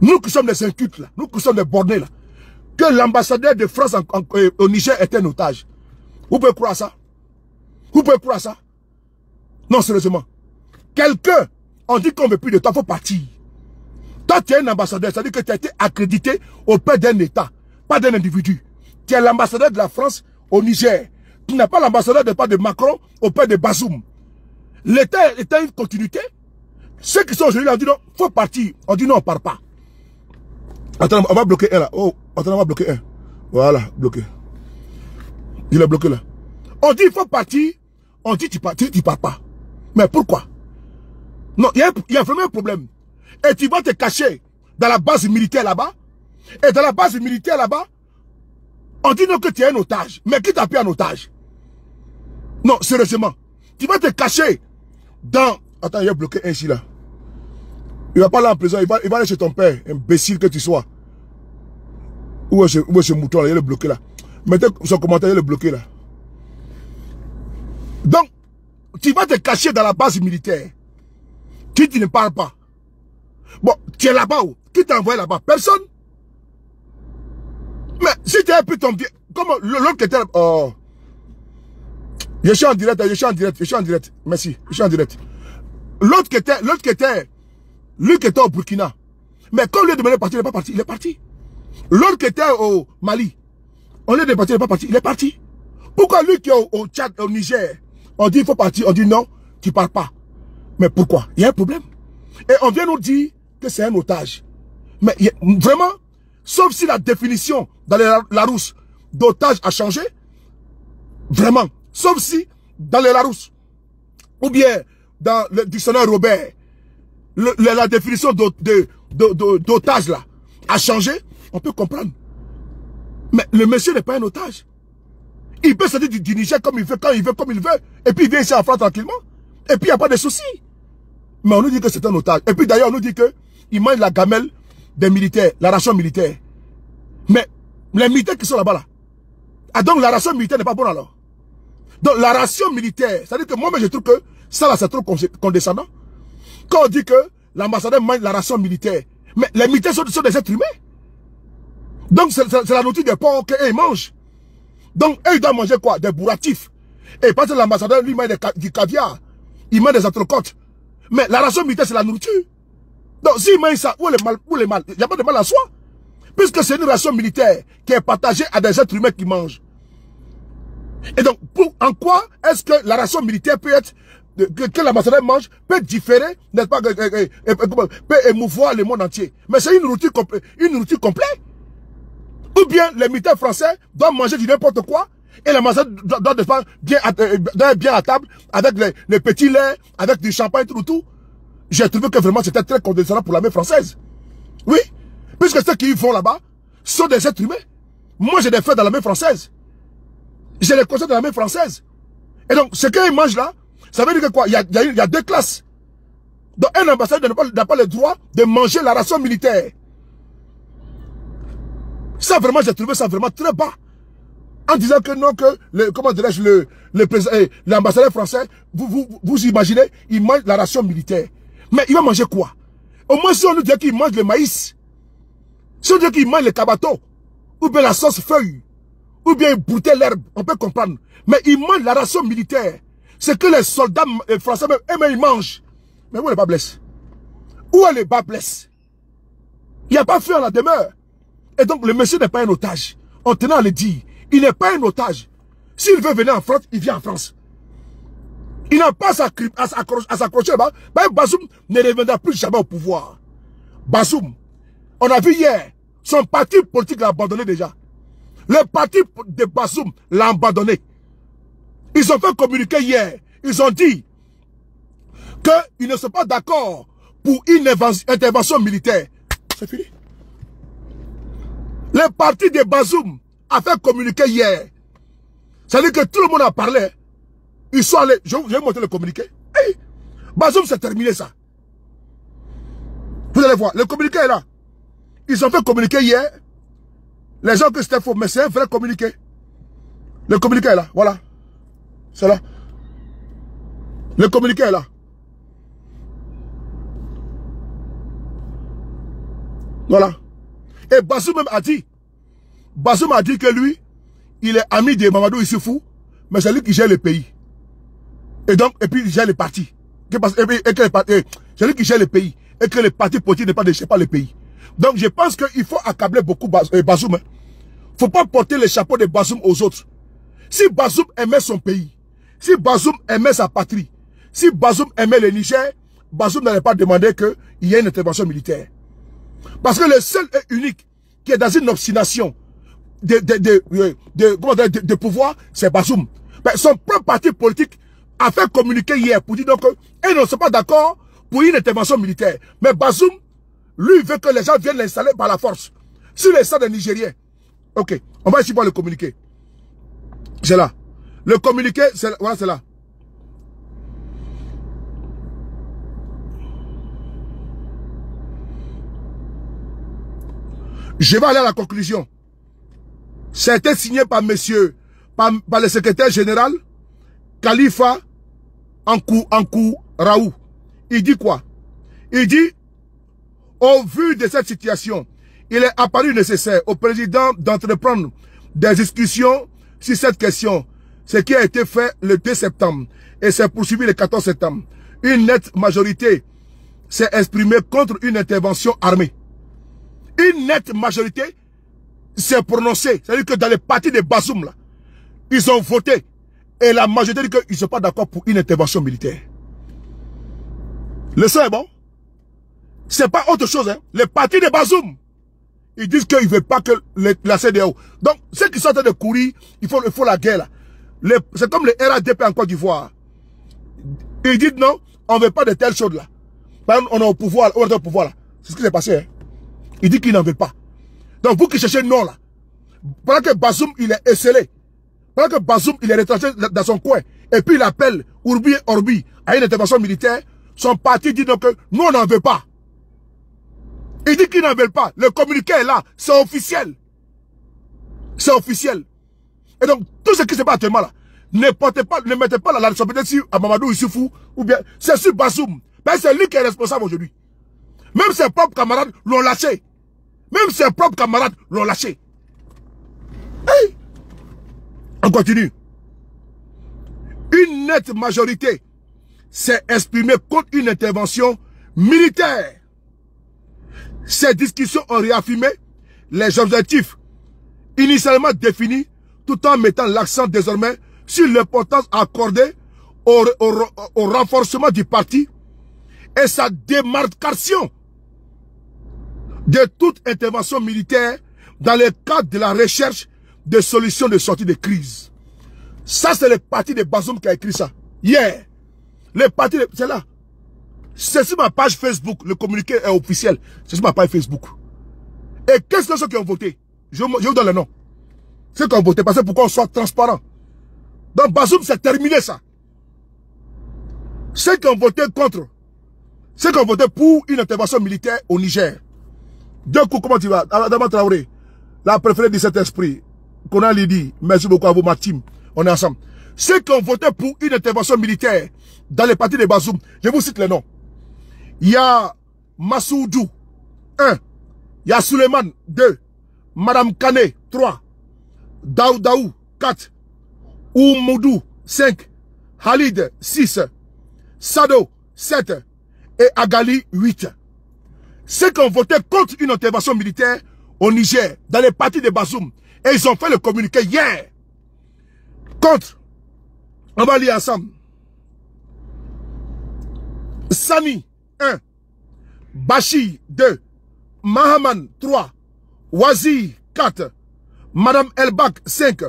nous qui sommes des incultes là, nous qui sommes des bornés là, que l'ambassadeur de France au Niger est un otage, vous pouvez croire ça? Vous pouvez croire ça? Non, sérieusement. Quelqu'un, on dit qu'on ne veut plus de toi, il faut partir. Toi, tu es un ambassadeur, c'est-à-dire que tu as été accrédité auprès d'un État, pas d'un individu. Tu es l'ambassadeur de la France au Niger. Tu n'es pas l'ambassadeur de Macron auprès de Bazoum. L'État est une continuité. Ceux qui sont aujourd'hui là, on dit non, il faut partir. On dit non, on ne part pas. Attends, on va bloquer un là. Oh, attends, on va bloquer un. Voilà, bloqué. Il est bloqué là. On dit il faut partir. On dit tu pars pas. Mais pourquoi? Non, il y a vraiment un problème. Et tu vas te cacher dans la base militaire là-bas. Et dans la base militaire là-bas, on dit non que tu es un otage. Mais qui t'a pris en otage? Non, sérieusement. Tu vas te cacher dans... Attends, il a bloqué un ici là. Il va pas aller en prison, il va aller chez ton père, imbécile que tu sois. Où est ce mouton là? Il est bloqué là. Mettez son commentaire, il est bloqué là. Donc, tu vas te cacher dans la base militaire. Tu ne parles pas. Bon, tu es là-bas où? Qui t'a envoyé là-bas? Personne. Mais si tu as pris ton pied, comment l'autre qui était... Oh. Je suis en direct. Merci, je suis en direct. L'autre qui était, lui qui était au Burkina. Mais quand on lui a demandé de partir, il est parti. L'autre qui était au Mali, on lui a demandé de partir, il est parti. Pourquoi lui qui est au Tchad, au Niger, on dit il faut partir, on dit non, tu pars pas. Mais pourquoi? Il y a un problème. Et on vient nous dire que c'est un otage. Mais vraiment, sauf si la définition dans les Larousse d'otage a changé, vraiment, sauf si dans les Larousse, ou bien dans le dictionnaire Robert, la définition d'otage là a changé, on peut comprendre. Mais le monsieur n'est pas un otage. Il peut sortir du Niger comme il veut, quand il veut, comme il veut. Et puis il vient ici en France tranquillement. Et puis il n'y a pas de souci. Mais on nous dit que c'est un otage. Et puis d'ailleurs on nous dit qu'il mange la gamelle des militaires, la ration militaire. Mais les militaires qui sont là-bas là. Ah donc la ration militaire n'est pas bonne alors. Donc la ration militaire, c'est-à-dire que moi je trouve que ça là c'est trop condescendant. Quand on dit que l'ambassadeur mange la ration militaire, mais les militaires sont des êtres humains. Donc c'est la nourriture des porcs qu'ils mangent. Donc eux ils doivent manger quoi? Des bourratifs. Et parce que l'ambassadeur lui mange du caviar, il mange des entrecôtes. Mais la ration militaire c'est la nourriture. Donc s'il mange ça, où est le mal? Il n'y a pas de mal en soi. Puisque c'est une ration militaire qui est partagée à des êtres humains qui mangent. Et donc, en quoi est-ce que la ration militaire peut être, que l'ambassadeur mange, peut différer, n'est-ce pas, peut émouvoir le monde entier? Mais c'est une nourriture complète. Ou bien les militaires français doivent manger du n'importe quoi, et l'ambassadeur doit être bien à table, avec les petits laits, avec du champagne, tout. J'ai trouvé que vraiment c'était très condescendant pour l'armée française. Oui, puisque ceux qui y vont là-bas sont des êtres humains. Moi j'ai des frères dans l'armée française. J'ai les conseils de l'armée française. Et donc, ce qu'ils mangent là, ça veut dire que quoi? Il y a deux classes. Donc, un ambassadeur n'a pas le droit de manger la ration militaire. Ça, vraiment, j'ai trouvé ça vraiment très bas. En disant que non, que, comment dirais-je, l'ambassadeur français, vous imaginez, il mange la ration militaire. Mais il va manger quoi? Au moins, si on nous dit qu'il mange le maïs, si on dit qu'il mange le cabato, ou bien la sauce feuille, ou bien brouter l'herbe, on peut comprendre. Mais ils mangent la ration militaire. C'est que les soldats français même, ils mangent. Mais où est le bas blesse? Où est le bas blesse? Il n'y a pas feu à la demeure. Et donc, le monsieur n'est pas un otage. En tenant à le dire, il n'est pas un otage. S'il veut venir en France, il vient en France. Il n'a pas à s'accrocher là-bas. Bazoum ne reviendra plus jamais au pouvoir. Bazoum, on a vu hier, son parti politique l'a abandonné déjà. Le parti de Bazoum l'a abandonné. Ils ont fait communiquer hier. Ils ont dit qu'ils ne sont pas d'accord pour une intervention militaire. C'est fini. Le parti de Bazoum a fait communiquer hier. Ça veut dire que tout le monde a parlé. Ils sont allés. Je vais montrer le communiqué. Hey, Bazoum, c'est terminé ça. Vous allez voir, le communiqué est là. Ils ont fait communiquer hier. Les gens que c'était faux, mais c'est un vrai communiqué. Le communiqué est là, voilà. C'est là. Le communiqué est là. Voilà. Et Bazoum même a dit que lui, il est ami de Mamadou Issoufou, mais c'est lui qui gère le pays. Et donc, et puis il gère les partis. C'est lui qui gère le pays. Et que les partis politiques ne gèrent pas le pays. Donc je pense qu'il faut accabler beaucoup Bazoum. Il ne faut pas porter le chapeau de Bazoum aux autres. Si Bazoum aimait son pays, si Bazoum aimait sa patrie, si Bazoum aimait le Niger, Bazoum n'allait pas demander qu'il y ait une intervention militaire. Parce que le seul et unique qui est dans une obstination de pouvoir, c'est Bazoum. Mais son propre parti politique a fait communiquer hier pour dire donc qu'ils ne sont pas d'accord pour une intervention militaire. Mais Bazoum, lui, veut que les gens viennent l'installer par la force. Sur les stades nigériens. Ok, on va ici voir le communiqué. C'est là. Le communiqué, voilà, c'est là. Je vais aller à la conclusion. C'était signé par monsieur, par le secrétaire général, Khalifa Ankou Raou. Il dit quoi? Il dit, au vu de cette situation, il est apparu nécessaire au président d'entreprendre des discussions sur cette question, ce qui a été fait le 2 septembre et s'est poursuivi le 14 septembre. Une nette majorité s'est exprimée contre une intervention armée. Une nette majorité s'est prononcée. C'est-à-dire que dans les partis de Bazoum, là, ils ont voté. Et la majorité dit qu'ils ne sont pas d'accord pour une intervention militaire. Le son est bon? C'est pas autre chose. Hein. Les partis de Bazoum, ils disent qu'ils ne veulent pas que la CEDEAO. Donc, ceux qui sont en train de courir, il faut la guerre. C'est comme le RADP en Côte d'Ivoire. Ils disent non, on ne veut pas de telles choses là. Par exemple, on est au pouvoir, on est au pouvoir là. C'est ce qui s'est passé. Hein. Il dit qu'il n'en veut pas. Donc, vous qui cherchez non là, pendant que Bazoum il est esselé, pendant que Bazoum il est retranché dans son coin, et puis il appelle Urbi et Orbi à une intervention militaire, son parti dit donc que nous on n'en veut pas. Il dit qu'ils n'en veulent pas. Le communiqué est là, c'est officiel. C'est officiel. Et donc, tout ce qui se passe actuellement là, ne mettez pas la responsabilité sur Mamadou Issoufou, ou bien c'est sur Bazoum. Ben, c'est lui qui est responsable aujourd'hui. Même ses propres camarades l'ont lâché. Même ses propres camarades l'ont lâché. Hey! On continue. Une nette majorité s'est exprimée contre une intervention militaire. Ces discussions ont réaffirmé les objectifs initialement définis tout en mettant l'accent désormais sur l'importance accordée au renforcement du parti et sa démarcation de toute intervention militaire dans le cadre de la recherche de solutions de sortie de crise. Ça, c'est le parti de Bazoum qui a écrit ça. Hier, le parti, c'est là. C'est sur ma page Facebook, le communiqué est officiel. C'est sur ma page Facebook. Et qu'est-ce que ceux qui ont voté? Je vous donne le nom. Ceux qui ont voté, parce que pourquoi on soit transparent. Donc Bazoum, c'est terminé ça. Ceux qui ont voté contre, ceux qui ont voté pour une intervention militaire au Niger. Deux coups, comment tu vas? Adama Traoré, la préférée de cet esprit. Qu'on a dit, merci beaucoup à vous, ma team. On est ensemble. Ceux qui ont voté pour une intervention militaire dans les partis de Bazoum, je vous cite les noms. Il y a Massoudou, 1. Il y a Suleiman, 2. Madame Kane, 3. Daoudaou, 4. Oumoudou, 5. Halid, 6. Sado, 7. Et Agali, 8. ceux qui ont voté contre une intervention militaire au Niger, dans les partis de Bazoum, et ils ont fait le communiqué hier. Contre. On va lire ensemble. Sani, 1. Bachir, 2. Mahaman, 3. Wazi, 4. Madame Elbak, 5.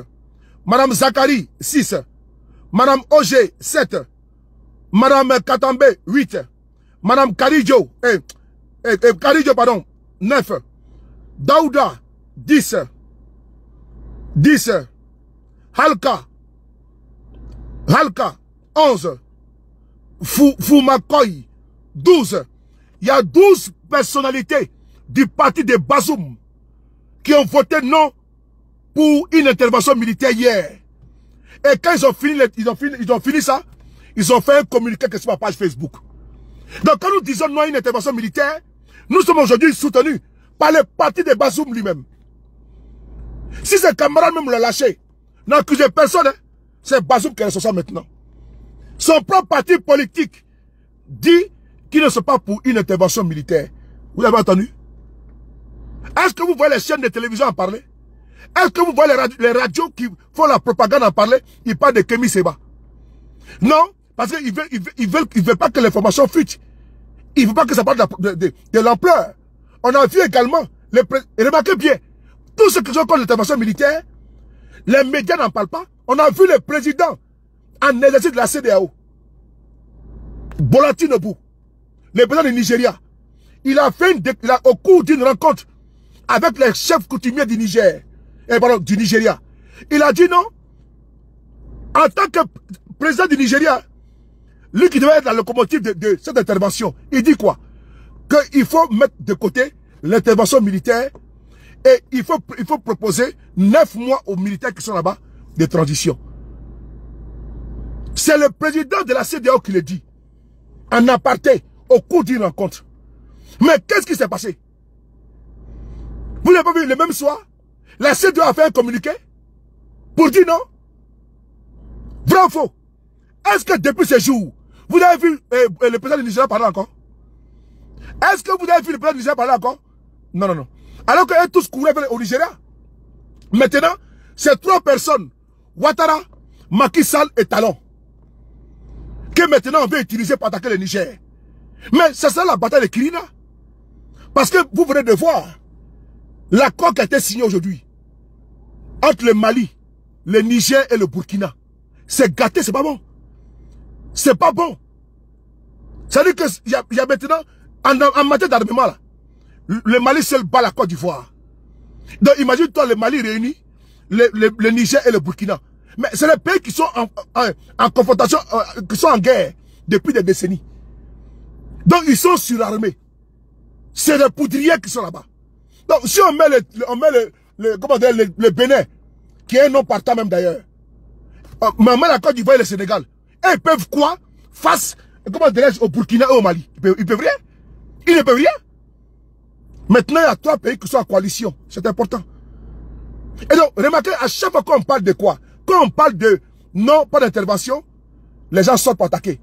Madame Zakari, 6. Madame Oje, 7. Madame Katambe, 8. Madame Karidjo, pardon, 9. Daouda, 10. 10. Halka, 11. Foumakoy, 12. Il y a 12 personnalités du parti de Bazoum qui ont voté non pour une intervention militaire hier. Et quand ils ont fini ça, ils ont fait un communiqué sur ma page Facebook. Donc quand nous disons non à une intervention militaire, nous sommes aujourd'hui soutenus par le parti de Bazoum lui-même. Si ces camarades même l'ont lâché, n'accusez personne, hein, c'est Bazoum qui est responsable maintenant. Son propre parti politique dit qu'ils ne sont pas pour une intervention militaire. Vous avez entendu? Est-ce que vous voyez les chaînes de télévision en parler? Est-ce que vous voyez les radios qui font la propagande en parler? Ils parlent de Kémy Séba. Non, parce qu'ils veulent pas que l'information fuite. Ils ne veulent pas que ça parle de l'ampleur. On a vu également, et remarquez bien, tous ceux qui sont contre l'intervention militaire, les médias n'en parlent pas. On a vu le président en exercice de la CEDEAO, Bola Tinubu, le président du Nigeria. Il a fait au cours d'une rencontre avec les chefs coutumiers du Niger, du Nigeria. Il a dit non, en tant que président du Nigeria, lui qui devait être la locomotive de cette intervention, il dit quoi? Qu'il faut mettre de côté l'intervention militaire et il faut proposer 9 mois aux militaires qui sont là-bas de transition. C'est le président de la CEDEAO qui le dit, en aparté, au cours d'une rencontre. Mais qu'est-ce qui s'est passé? Vous n'avez pas vu le même soir? La CEDEAO a fait un communiqué pour dire non. Vrai ou faux? Est-ce que depuis ce jour, vous avez vu le président du Nigeria parler encore? Est-ce que vous avez vu le président du Nigeria parler encore? Non, non, non. Alors qu'ils tous couraient au Nigeria. Maintenant, ces 3 personnes, Ouattara, Macky Sall et Talon, que maintenant on veut utiliser pour attaquer le Niger. Mais c'est ça la bataille de Kirina. Parce que vous venez de voir l'accord qui a été signé aujourd'hui entre le Mali, le Niger et le Burkina. C'est gâté, c'est pas bon. C'est pas bon. Ça veut dire qu'il y a maintenant, en matière d'armement, là, le Mali seul bat la Côte d'Ivoire. Donc imagine-toi le Mali réuni, le Niger et le Burkina. Mais c'est les pays qui sont en confrontation, qui sont en guerre depuis des décennies. Donc ils sont surarmés. C'est des poudriers qui sont là-bas. Donc si on met le Bénin, qui est un nom partant même d'ailleurs, mais on met la Côte d'Ivoire et le Sénégal, et ils peuvent quoi face au Burkina et au Mali? Ils peuvent rien. Ils ne peuvent rien. Maintenant, il y a 3 pays qui sont en coalition. C'est important. Et donc, remarquez, à chaque fois qu'on parle de quoi? Quand on parle de non, pas d'intervention, les gens sortent pour attaquer.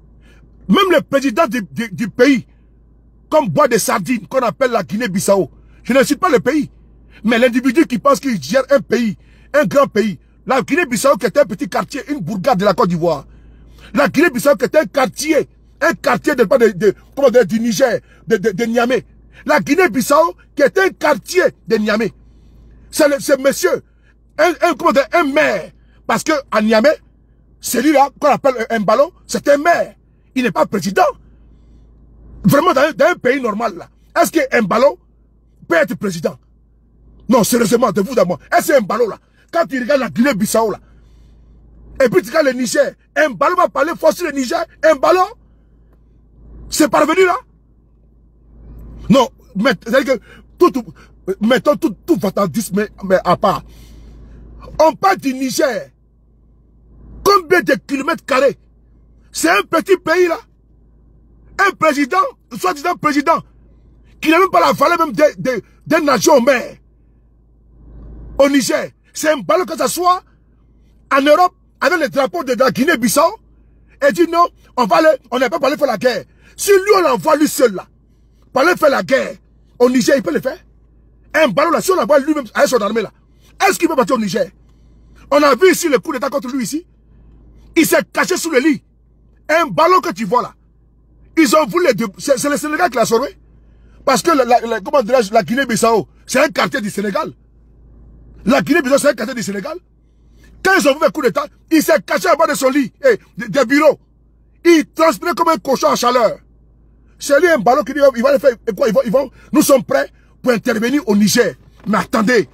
Même le président du pays, comme bois de sardines, qu'on appelle la Guinée-Bissau, je ne cite pas le pays, mais l'individu qui pense qu'il gère un pays, un grand pays, la Guinée-Bissau qui était un petit quartier, une bourgade de la Côte d'Ivoire, la Guinée-Bissau qui était un quartier du Niger, de Niamey, la Guinée-Bissau qui était un quartier de Niamey. C'est monsieur, un maire. Parce que à Niamey, celui-là, qu'on appelle un ballon, c'est un maire. Il n'est pas président. Vraiment, dans un pays normal, là, est-ce qu'un ballon peut être président? Non, sérieusement, de vous à moi. Est-ce qu'un ballon, là, quand tu regardes la Guinée-Bissau, là, et puis tu regardes le Niger, un ballon va parler force le Niger, un ballon, c'est parvenu, là? Non, mais, c'est-à-dire que mettons tout fatalisme, mais à part. On parle du Niger. Combien de kilomètres carrés? C'est un petit pays là. Un président, soi-disant président, qui n'a même pas la valeur même d'un nation mère. Au Niger. C'est un ballon que ça soit en Europe avec le drapeau de la Guinée-Bissau et dit non, on n'a pas parlé faire la guerre. Si lui on l'envoie lui seul là, pour aller faire la guerre, Au Niger, il peut le faire. Un ballon là, si on envoie lui-même avec son armée là, est-ce qu'il peut partir au Niger? On a vu ici le coup d'état contre lui ici. Il s'est caché sous le lit. Un ballon que tu vois là. Ils ont voulu... C'est le Sénégal qui l'a sauvé. Parce que la Guinée-Bissau, c'est un quartier du Sénégal. La Guinée-Bissau, c'est un quartier du Sénégal. Quand ils ont vu le coup d'état, il s'est caché en bas de son lit, des bureaux. Il transpirait comme un cochon en chaleur. C'est lui un ballon qui dit, il va le faire, quoi, nous sommes prêts pour intervenir au Niger. Mais attendez.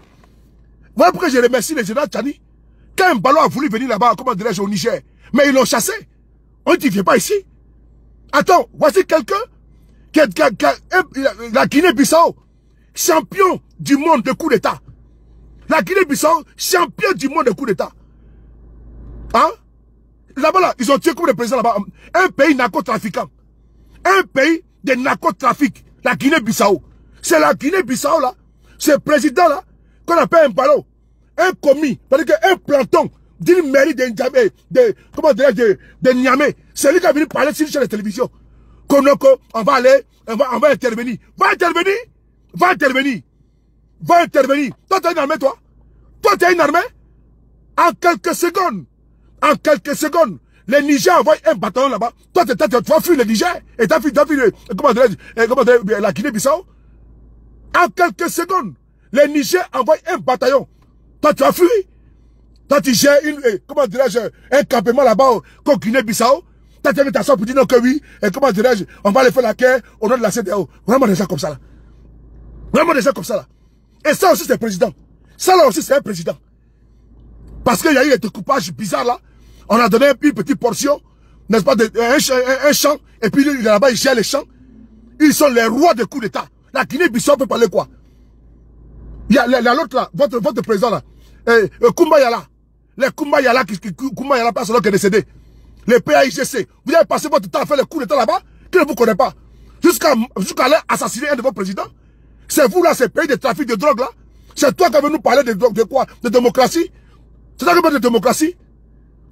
Voilà pourquoi je remercie le général Tchani. Quand un ballon a voulu venir là-bas, comment dirais-je, au Niger, mais ils l'ont chassé. On ne vient pas ici. Attends, voici quelqu'un qui la Guinée-Bissau, champion du monde de coup d'état. La Guinée-Bissau, champion du monde de coup d'état. Hein? Là-bas, là, ils ont tué comme le président là-bas. Un pays narcotrafiquant. Un pays de narcotrafic. La Guinée-Bissau. C'est la Guinée-Bissau là. Ce président là, qu'on appelle un ballon. Un commis. C'est-à-dire un planton d'une mairie de Niamey. C'est lui qui a venu parler sur la télévision. Konoko, on va aller, on va intervenir. Va intervenir. Va intervenir. Va intervenir. Toi, tu as une armée, toi? Toi, tu as une armée? En quelques secondes. En quelques secondes. Les Niger envoient un bataillon là-bas. Toi, tu vas fuir le Niger. Et tu as fui la Guinée-Bissau. En quelques secondes. Les Niger envoient un bataillon. Toi, tu vas fuir. Toi, tu gères un campement là-bas au Guinée-Bissau. Toi, tu as mis ta soeur pour dire non que oui. Et comment dirais-je, on va aller faire la guerre au nom de la CEDEAO. Vraiment des gens comme ça là. Vraiment des gens comme ça là. Et ça aussi, c'est le président. Ça là aussi, c'est un président. Parce qu'il y a eu des découpages bizarres là. On a donné une petite portion, n'est-ce pas, un champ. Et puis là-bas, ils gèrent les champs. Ils sont les rois de coup d'État. La Guinée-Bissau peut parler quoi? Il y a l'autre là, votre président là. Koumbayala. Les Koumbayala, Koumbayala, pas celui qui est décédé. Les PAIGC. Vous avez passé votre temps à faire le coup d'État là-bas, qui ne vous connaît pas. Jusqu'à aller assassiner un de vos présidents. C'est vous là, ces pays de trafic de drogue là. C'est toi qui veux nous parler de quoi? De démocratie? C'est toi qui veux de démocratie?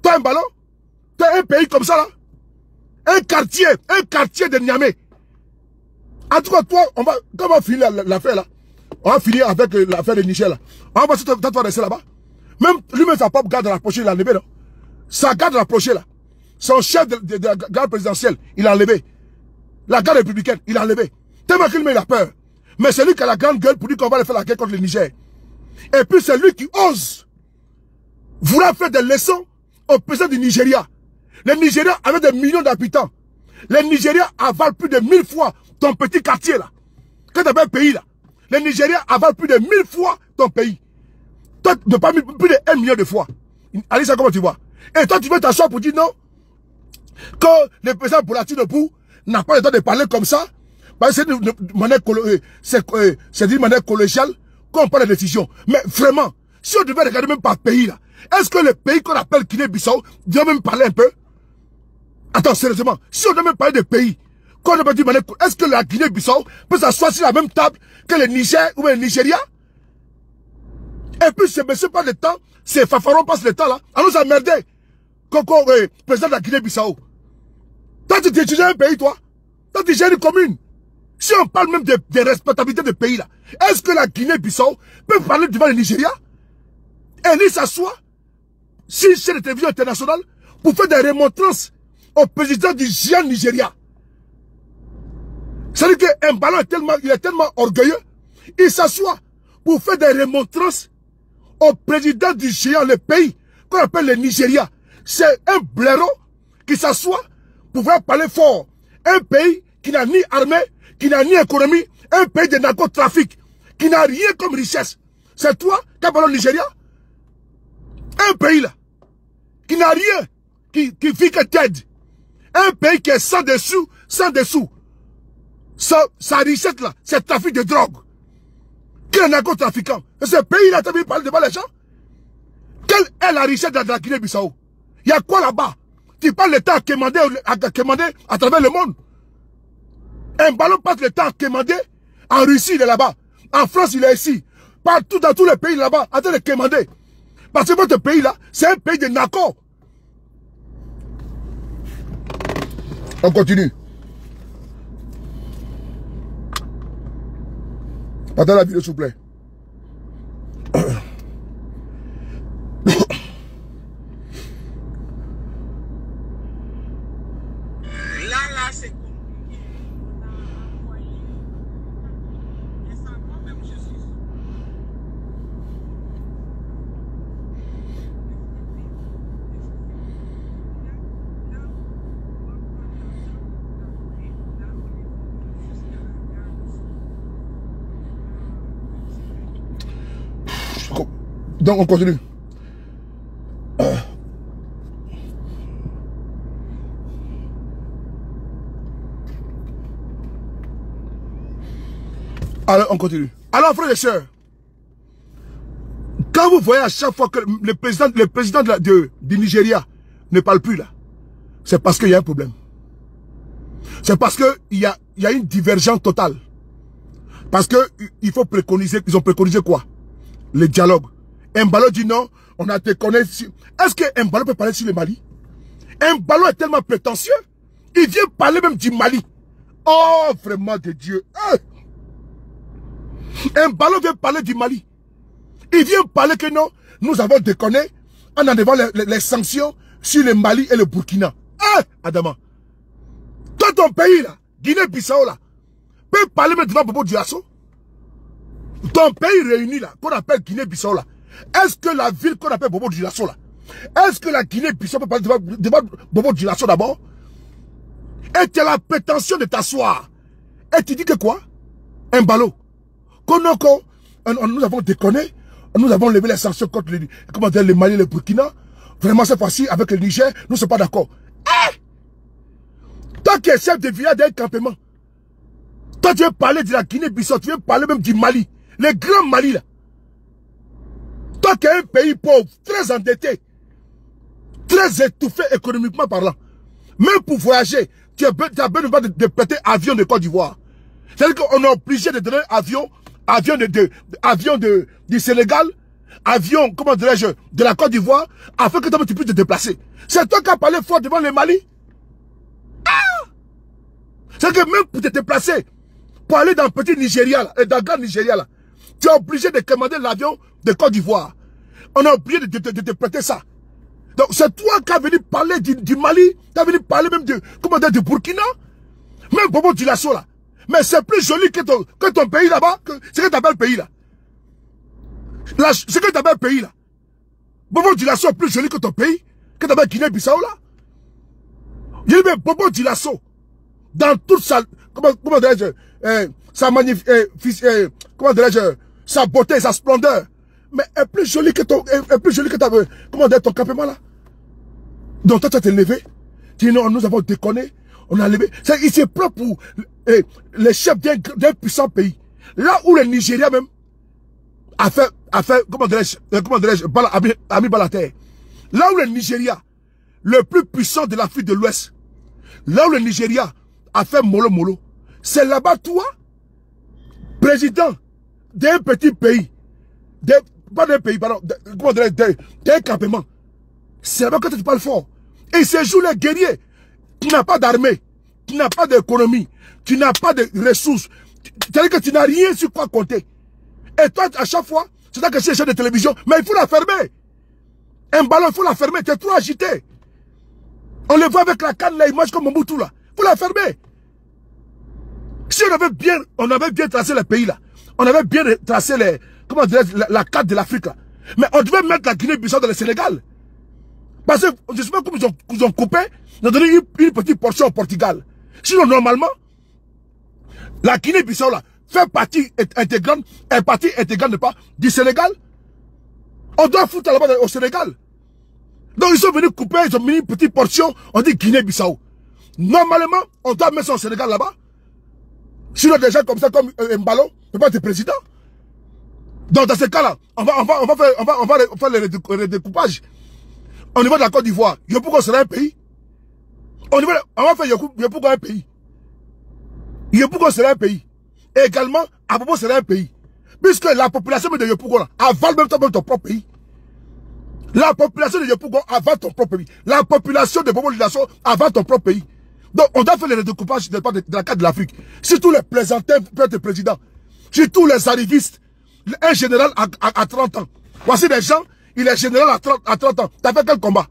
Toi un ballon? Toi un pays comme ça là? Un quartier de Niamey. En tout cas, toi, quand on va finir l'affaire là, on va finir avec l'affaire de Niger là. On va toi rester là-bas. Même lui-même sa propre garde rapprochée, il a enlevé là. Sa garde rapprochée là. Son chef de la garde présidentielle, il a enlevé. La garde républicaine, il a enlevé. Tellement qu'il il a peur. Mais c'est lui qui a la grande gueule pour dire qu'on va aller faire la guerre contre le Niger. Et puis c'est lui qui ose vouloir faire des leçons au président du Nigeria. Le Nigeria avait des millions d'habitants. Le Nigeria avale plus de 1000 fois ton petit quartier là. Quand tu as un pays là, le Nigeria avale plus de 1000 fois ton pays. Toi, tu n'as pas mis plus de 1 million de fois. Allez, ça comment tu vois? Et toi, tu veux t'asseoir pour dire non? Que le président Boula-Tinobou n'a pas le temps de parler comme ça, parce que c'est d'une manière collégiale qu'on prend les décisions. Mais vraiment, si on devait regarder même par pays là, est-ce que le pays qu'on appelle Guinée-Bissau doit même parler un peu? Attends, sérieusement, si on doit même parler de pays, qu'on doit dire, est-ce que la Guinée-Bissau peut s'asseoir sur la même table que le Niger ou le Nigeria? Et puis, ce monsieur pas le temps, ces fanfarons passent le temps là, à nous emmerder. Coco, président de la Guinée-Bissau. Toi, tu gères un pays, toi. Toi, tu gères une commune. Si on parle même de respectabilité de pays, là, est-ce que la Guinée-Bissau peut parler devant le Nigeria? Et lui s'assoit sur une chaîne de télévision internationale pour faire des remontrances au président du géant Nigeria. C'est-à-dire qu'un ballon il est tellement orgueilleux, il s'assoit pour faire des remontrances au président du géant, le pays qu'on appelle le Nigeria. C'est un blaireau qui s'assoit pour pouvoir parler fort. Un pays qui n'a ni armée, qui n'a ni économie, un pays de narcotrafic, qui n'a rien comme richesse. C'est toi qui as parlé au Nigeria? Un pays là, qui n'a rien, qui vit que t'aide. Un pays qui est sans dessous. Sa richesse là, c'est le trafic de drogue. Qui est narcotrafiquant? Et ce pays là, tu as vu parler devant les gens? Quelle est la richesse de la Guinée-Bissau? Il y a quoi là-bas? Tu parles le temps à quémander à travers le monde. Un ballon passe le temps à quémander. En Russie, il est là-bas. En France, il est ici. Partout, dans tous les pays là-bas, en train de quémander. Parce que votre pays là, c'est un pays de narco. On continue. Partagez la vidéo, s'il vous plaît. Là, c'est compliqué. On a envoyé. Et ça prend même justice. Donc on continue. Alors on continue. Alors frères et sœurs, quand vous voyez à chaque fois que le président du Nigeria ne parle plus là, c'est parce qu'il y a un problème. C'est parce qu'il y a une divergence totale. Parce qu'il faut préconiser, ils ont préconisé quoi? Le dialogue. Mbalo dit non, on a déconné. Est-ce que Mbalo peut parler sur le Mali? Mbalo est tellement prétentieux, il vient parler même du Mali. Oh, vraiment de Dieu. Mbalo vient parler du Mali. Il vient parler que non, nous avons déconné en enlevant les sanctions sur le Mali et le Burkina. Adama. Toi, ton pays là, Guinée-Bissau là, peut parler même devant Bobo Dioulasso. Ton pays réuni là, qu'on appelle Guinée-Bissau là, est-ce que la ville qu'on appelle Bobo Dioulasso là, est-ce que la Guinée-Bissau peut parler devant Bobo Dioulasso d'abord? Et tu as la prétention de t'asseoir. Et tu dis que quoi? Mbalo. Nous avons déconné, nous avons levé les sanctions contre le Mali et le Burkina. Vraiment cette fois-ci, avec le Niger, nous ne sommes pas d'accord. Toi qui es chef de village d'un campement, toi tu veux parler de la Guinée-Bissau, tu veux parler même du Mali, le grand Mali là. Toi qui es un pays pauvre, très endetté, très étouffé économiquement parlant, même pour voyager, tu as besoin de prêter avion de Côte d'Ivoire. C'est-à-dire qu'on est obligé de donner avion du Sénégal, avion, comment dirais-je, de la Côte d'Ivoire, afin que tu puisses te déplacer. C'est toi qui as parlé fort devant le Mali. C'est que même pour te déplacer, pour aller dans le petit Nigeria, là, dans le grand Nigeria, là, tu es obligé de commander l'avion de Côte d'Ivoire. On est obligé de te prêter ça. Donc c'est toi qui as venu parler du Mali, tu as venu parler même du Burkina, même Bobo Dioulasso là. Mais c'est plus joli que ton pays là-bas, ce que tu appelles pays là. Ce que tu appelles pays là. Bobo Dioulasso est plus joli que ton pays, que tu appelles Guinée-Bissau là. Il dit mais Bobo Dioulasso, dans toute sa, comment dirais-je, sa beauté, sa splendeur, mais est plus joli que ton campement là. Donc toi tu t'es levé, tu dis non, nous avons déconné, on a levé. Il s'est pris pour les chefs d'un puissant pays. Là où le Nigeria même a fait comment dirais-je, Ami Balater. Là où le Nigeria, le plus puissant de l'Afrique de l'Ouest, là où le Nigeria a fait mollo mollo, c'est là-bas toi, président d'un petit pays, pas d'un pays, pardon, comment dirais-je, d'un campement. C'est là-bas que tu parles fort. Et ces jours les guerriers, tu n'as pas d'armée, tu n'as pas d'économie, tu n'as pas de ressources, c'est-à-dire que tu n'as rien sur quoi compter. Et toi, à chaque fois, c'est ça que c'est une chaîne de télévision, mais il faut la fermer. Un ballon, il faut la fermer, tu es trop agité. On le voit avec la canne, là, image comme Mobutu, là. Il faut la fermer. Si on avait bien tracé le pays, là, on avait bien tracé la carte de l'Afrique, là. Mais on devait mettre la Guinée-Bissau dans le Sénégal. Parce que, je sais pas comment ils ont coupé, ils ont donné une petite portion au Portugal. Sinon, normalement, la Guinée-Bissau, là, fait partie intégrante du Sénégal. On doit foutre là-bas au Sénégal. Donc, ils sont venus couper, ils ont mis une petite portion, on dit Guinée-Bissau. Normalement, on doit mettre ça au Sénégal là-bas. Sinon, des gens comme ça, comme Mbalo, ne peut pas être président. Donc, dans ce cas-là, on va faire le redécoupage. Au niveau de la Côte d'Ivoire, Yopougon sera un pays. On va faire Yopougon un pays. Yopougon sera un pays. Et également, Abobo sera un pays. Puisque la population de Yopougon avale même ton propre pays. La population de Yopougon avale ton propre pays. La population de Bobo Dioulasso avale ton propre pays. Donc, on doit faire le redécoupage de la carte de l'Afrique. Si tous les plaisantins peuvent être présidents, Sur tous les arrivistes. Un général à 30 ans. Voici des gens, il est général à 30 ans. Tu as fait quel combat?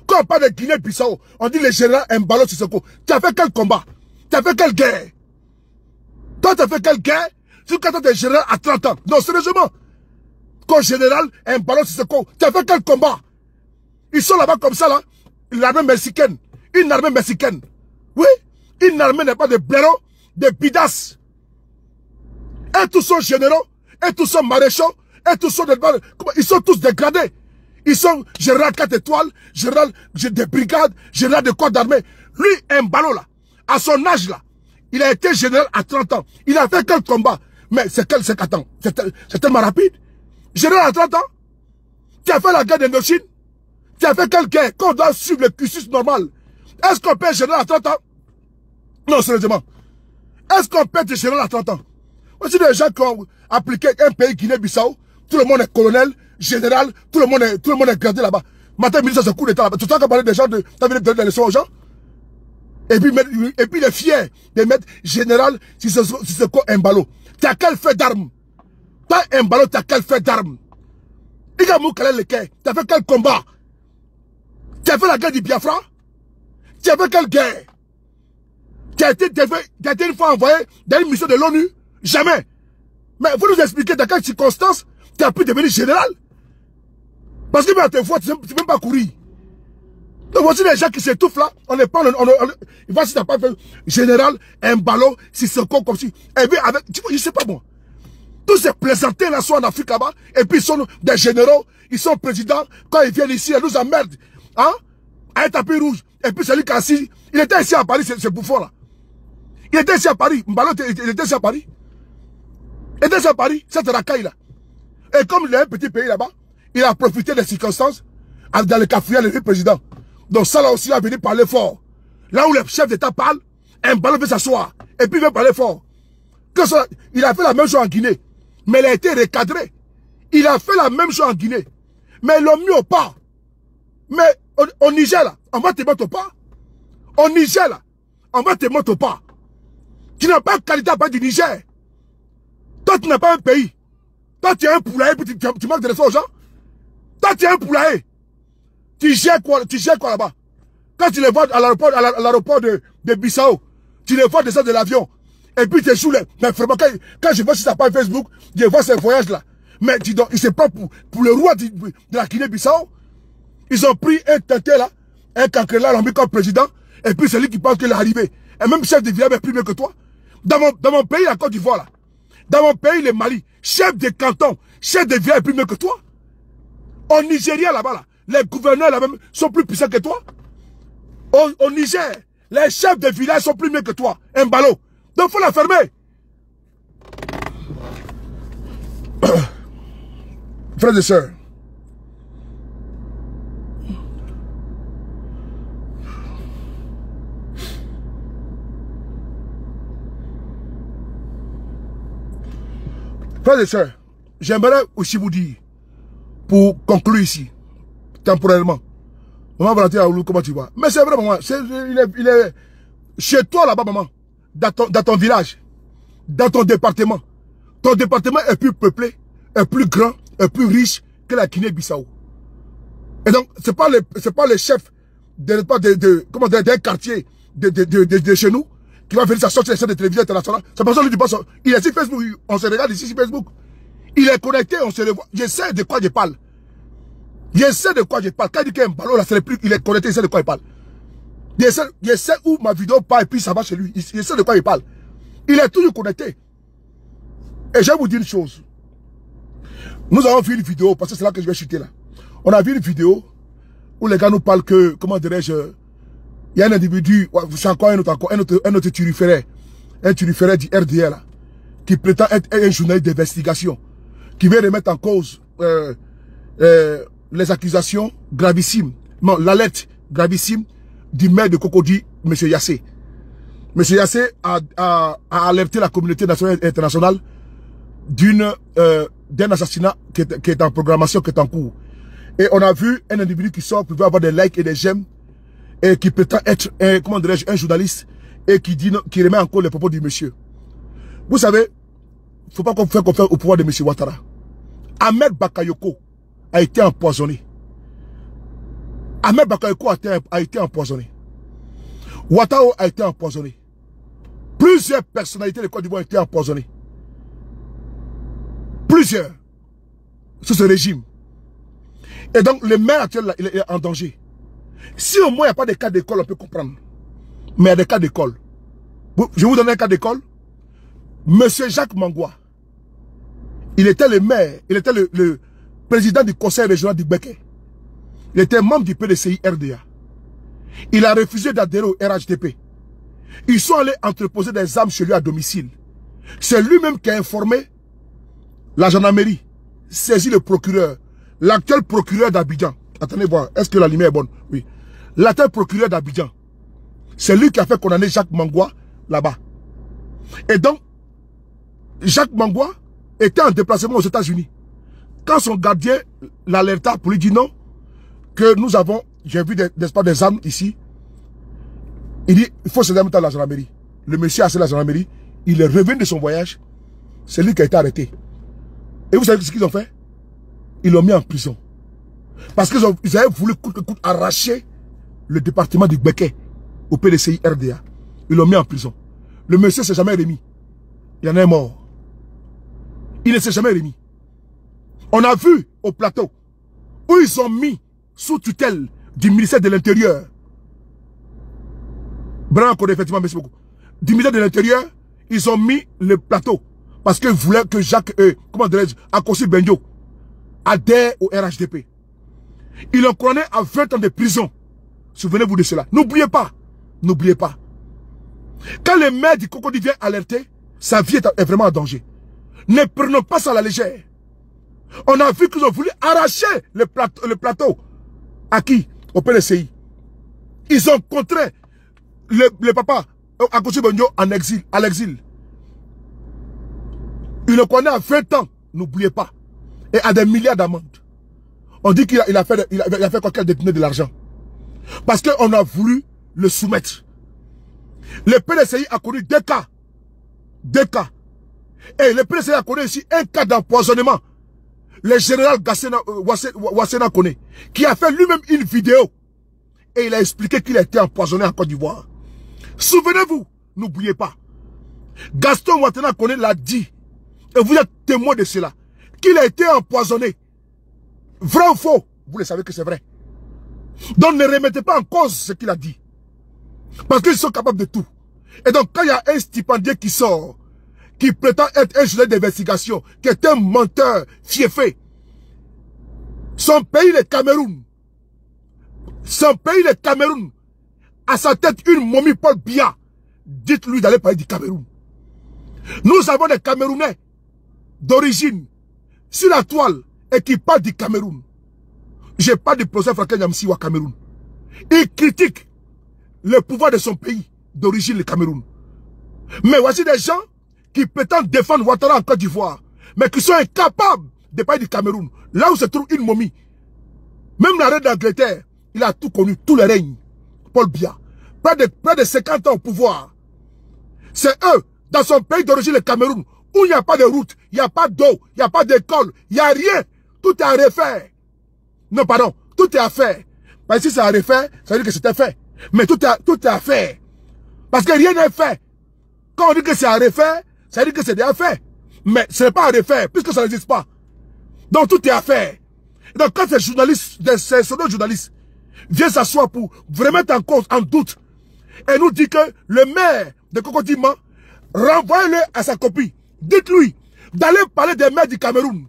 Quand on parle de Guinée-Bissau, on dit le général Embalo Sissoko. Tu as fait quel combat? Tu as fait quelle guerre? Toi, tu as fait quelle guerre? Tu es général à 30 ans. Non, sérieusement. Quand général Embalo Sissoko, tu as fait quel combat? Ils sont là-bas comme ça, là. L'armée mexicaine. Une armée mexicaine. Oui. Une armée n'est pas de blaireaux, de bidas. Et tous sont généraux, et tous sont maréchaux, et tous sont ils sont tous dégradés. Ils sont général 4 étoiles, général de brigade, général de corps d'armée. Lui, Embalo, là, à son âge, là, il a été général à 30 ans. Il a fait quel combat? Mais c'est tellement rapide. Général à 30 ans? Tu as fait la guerre d'Indochine? Tu as fait quelle guerre? Quand on doit suivre le cursus normal. Est-ce qu'on peut être général à 30 ans? Non, sérieusement. Est-ce qu'on peut être général à 30 ans? Voici des gens qui ont appliqué un pays Guinée-Bissau. Tout le monde est colonel, général, tout le monde est gradé là-bas. Matin, midi, ça se coup d'état là-bas. Tout le temps qu'on parlait des gens de... T'as vu donner des leçons aux gens? Et puis il est fier de mettre général Sissoko Embalo. Tu as quel fait d'armes? Toi, Embalo, tu as quel fait d'armes? Tu as fait quel combat? Tu as fait la guerre du Biafra? Tu as fait quelle guerre? Tu as été une fois envoyé dans une mission de l'ONU? Jamais. Mais vous nous expliquez dans quelles circonstances tu as pu devenir général? Parce que même tes fois, tu ne peux même pas courir. Donc voici les gens qui s'étouffent là. On n'est pas... Voici si tu n'as pas fait général, Embalo, Sissoko comme si... Et puis avec... Je ne sais pas moi. Tous ces plaisantés là sont en Afrique là-bas. Et puis ils sont des généraux. Ils sont présidents. Quand ils viennent ici, ils nous emmerdent. Hein? À un tapis rouge. Et puis celui qui a assis... Il était ici à Paris, ce bouffon là. Il était ici à Paris. Mbalo, il était ici à Paris. Il était ici à Paris, cette racaille là. Et comme il est un petit pays là-bas, il a profité des circonstances dans le café, le président. Donc ça là aussi, il a venu parler fort. Là où le chef d'État parle, Mbalo veut s'asseoir. Et puis il veut parler fort. Il a fait la même chose en Guinée. Mais il a été recadré. Il a fait la même chose en Guinée. Mais ils l'ont mis au pas. Mais au Niger là, on va te mettre au pas. Au Niger là, on va te mettre au pas. Tu n'as pas de qualité à part du Niger. Toi, tu n'as pas un pays. Toi, tu es un poulailler, puis tu manques de respect aux gens. Toi, tu es un poulailler. Tu gères quoi là-bas? Quand tu les vois à l'aéroport de Bissau, tu les vois descendre de l'avion. Et puis tu es sous les... Mais vraiment, quand je vois sur sa page Facebook, je vois ces voyages-là. Mais il se prend pour le roi de la Guinée-Bissau. Ils ont pris un têté là, un cancrelat, l'ont mis comme président. Et puis c'est lui qui pense qu'il est arrivé. Et même chef de village est plus mieux que toi. Dans mon pays, la Côte d'Ivoire là. Dans mon pays, le Mali, chef de canton, chef de village est plus mieux que toi. Au Nigeria là-bas, là, les gouverneurs là-même sont plus puissants que toi. Au Niger, les chefs de village sont plus mieux que toi. Embalo. Donc il faut la fermer. Frères et sœurs. Frères et sœurs, j'aimerais aussi vous dire, pour conclure ici, temporairement, maman Valentin Aoulou, comment tu vas? Mais c'est vrai, maman, il est chez toi là-bas, maman, dans ton village, dans ton département. Ton département est plus peuplé, est plus grand, est plus riche que la Guinée-Bissau. Et donc, c'est pas le chef d'un quartier de chez nous qui va venir sortir les chaînes de télévision internationale. C'est pour ça que il est sur Facebook, on se regarde ici sur Facebook. Il est connecté, on se revoit. Je sais de quoi je parle. Je sais de quoi je parle. Quand il dit qu'il y a un ballon là, il est connecté, il sait de quoi il parle. Je sais où ma vidéo part et puis ça va chez lui. Je sais de quoi il parle. Il est toujours connecté. Et je vais vous dire une chose. Nous avons vu une vidéo, parce que c'est là que je vais chuter là. On a vu une vidéo où les gars nous parlent que, comment dirais-je, il y a un individu, c'est encore un autre turiféraire, un turiféraire du RDR là, qui prétend être un journaliste d'investigation, qui veut remettre en cause les accusations gravissimes, non, l'alerte gravissime du maire de Cocody, M. Yassé. M. Yassé a alerté la communauté nationale et internationale d'un assassinat qui est en programmation, qui est en cours. Et on a vu un individu qui sort pour avoir des likes et des j'aime et qui prétend être un journaliste et qui remet en cause les propos du monsieur. Vous savez, faut pas faire confiance au pouvoir de M. Ouattara. Ahmed Bakayoko a été empoisonné. Ahmed Bakayoko a été empoisonné. Ouattara a été empoisonné. Plusieurs personnalités de Côte d'Ivoire ont été empoisonnées. Plusieurs. Sous ce régime. Et donc, le maire actuel, là, il est en danger. Si au moins il n'y a pas de cas d'école, on peut comprendre. Mais il y a des cas d'école. Je vais vous donner un cas d'école. Monsieur Jacques Mangwa, il était le maire, il était le président du conseil régional du Béké. Il était membre du PDCI RDA. Il a refusé d'adhérer au RHDP. Ils sont allés entreposer des armes chez lui à domicile. C'est lui-même qui a informé la gendarmerie, saisi le procureur, l'actuel procureur d'Abidjan. Attendez voir, est-ce que la lumière est bonne? Oui. L'actuel procureur d'Abidjan. C'est lui qui a fait condamner Jacques Mangwa là-bas. Et donc, Jacques Mangwa était en déplacement aux États-Unis. Quand son gardien l'alerta pour lui dire non, que nous avons, j'ai vu des armes ici, il dit, il faut se remettre à la gendarmerie. Le monsieur a fait la gendarmerie, il est revenu de son voyage, c'est lui qui a été arrêté. Et vous savez ce qu'ils ont fait? Ils l'ont mis en prison. Parce qu'ils avaient voulu coûte que coûte arracher le département du Béké au PDCI RDA. Ils l'ont mis en prison. Le monsieur ne s'est jamais remis. Il y en a un mort. Il ne s'est jamais remis. On a vu au plateau où ils ont mis sous tutelle du ministère de l'Intérieur. Branco, effectivement, merci beaucoup. Du ministère de l'Intérieur, ils ont mis le plateau. Parce qu'ils voulaient que Jacques, comment dirais-je, Akossi Benjo adhère au RHDP. Ils l'ont condamné à 20 ans de prison. Souvenez-vous de cela. N'oubliez pas. N'oubliez pas. Quand le maire du Cocody vient alerter, sa vie est vraiment en danger. Ne prenons pas ça à la légère. On a vu qu'ils ont voulu arracher le plateau. À qui? Au PDCI. Ils ont contraint le papa Akossi Benjo en exil, à l'exil. Il le connaît à 20 ans, n'oubliez pas. Et à des milliards d'amendes. On dit qu'il a fait quoi qu'il a détenu de l'argent. Parce qu'on a voulu le soumettre. Le PDCI a connu 2 cas. 2 cas. Et le PDCI a connu ici un cas d'empoisonnement. Le général Wassena connaît. Qui a fait lui-même une vidéo. Et il a expliqué qu'il a été empoisonné en Côte d'Ivoire. Souvenez-vous, n'oubliez pas. Gaston Ouattara connaît l'a dit. Et vous êtes témoin de cela. Qu'il a été empoisonné. Vrai ou faux? Vous le savez que c'est vrai. Donc ne remettez pas en cause ce qu'il a dit. Parce qu'ils sont capables de tout. Et donc quand il y a un stipendié qui sort, qui prétend être un journaliste d'investigation, qui est un menteur fiefé, son pays le Cameroun, à sa tête une momie Paul Biya, dites-lui d'aller parler du Cameroun. Nous avons des Camerounais d'origine sur la toile et qui parlent du Cameroun. Je parle du professeur Franklin Nyamsi au Cameroun. Il critique le pouvoir de son pays d'origine, le Cameroun. Mais voici des gens qui prétendent défendre Ouattara en Côte d'Ivoire, mais qui sont incapables de parler du Cameroun, là où se trouve une momie. Même la reine d'Angleterre, il a tout connu, tous les règnes. Paul Biya, près de 50 ans au pouvoir. C'est eux, dans son pays d'origine, le Cameroun, où il n'y a pas de route, il n'y a pas d'eau, il n'y a pas d'école, il n'y a rien. Tout est à refaire. Non, pardon, tout est à faire. Parce que si c'est à refaire, ça veut dire que c'était fait. Mais tout est à faire. Parce que rien n'est fait. Quand on dit que c'est à refaire, ça veut dire que c'est déjà fait. Mais ce n'est pas à refaire, puisque ça n'existe pas. Donc tout est à faire. Et donc quand ces journalistes, ces journalistes, viennent s'asseoir pour vraiment mettre en cause, en doute, et nous dit que le maire de Cocody, renvoyez-le à sa copie. Dites-lui d'aller parler des maires du Cameroun.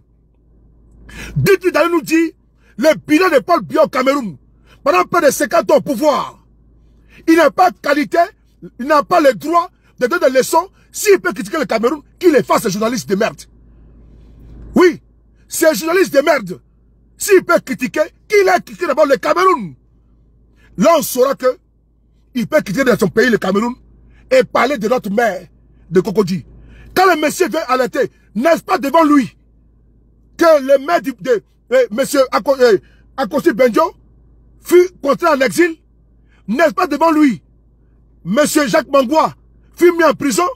Dites-lui d'aller nous dire le bilan de Paul Biya au Cameroun. Pendant près de 50 ans au pouvoir. Il n'a pas de qualité, il n'a pas le droit de donner des leçons. S'il peut critiquer le Cameroun, qu'il les fasse, ces journalistes de merde. Oui, ces journalistes de merde. S'il peut critiquer, qu'il ait critiqué d'abord le Cameroun. Là, on saura que il peut critiquer dans son pays, le Cameroun, et parler de notre maire de Cocody. Quand le monsieur vient alerter, n'est-ce pas devant lui que le maire de monsieur Akossi Benjo fut contraint en exil? N'est-ce pas devant lui monsieur Jacques Mangwa fut mis en prison?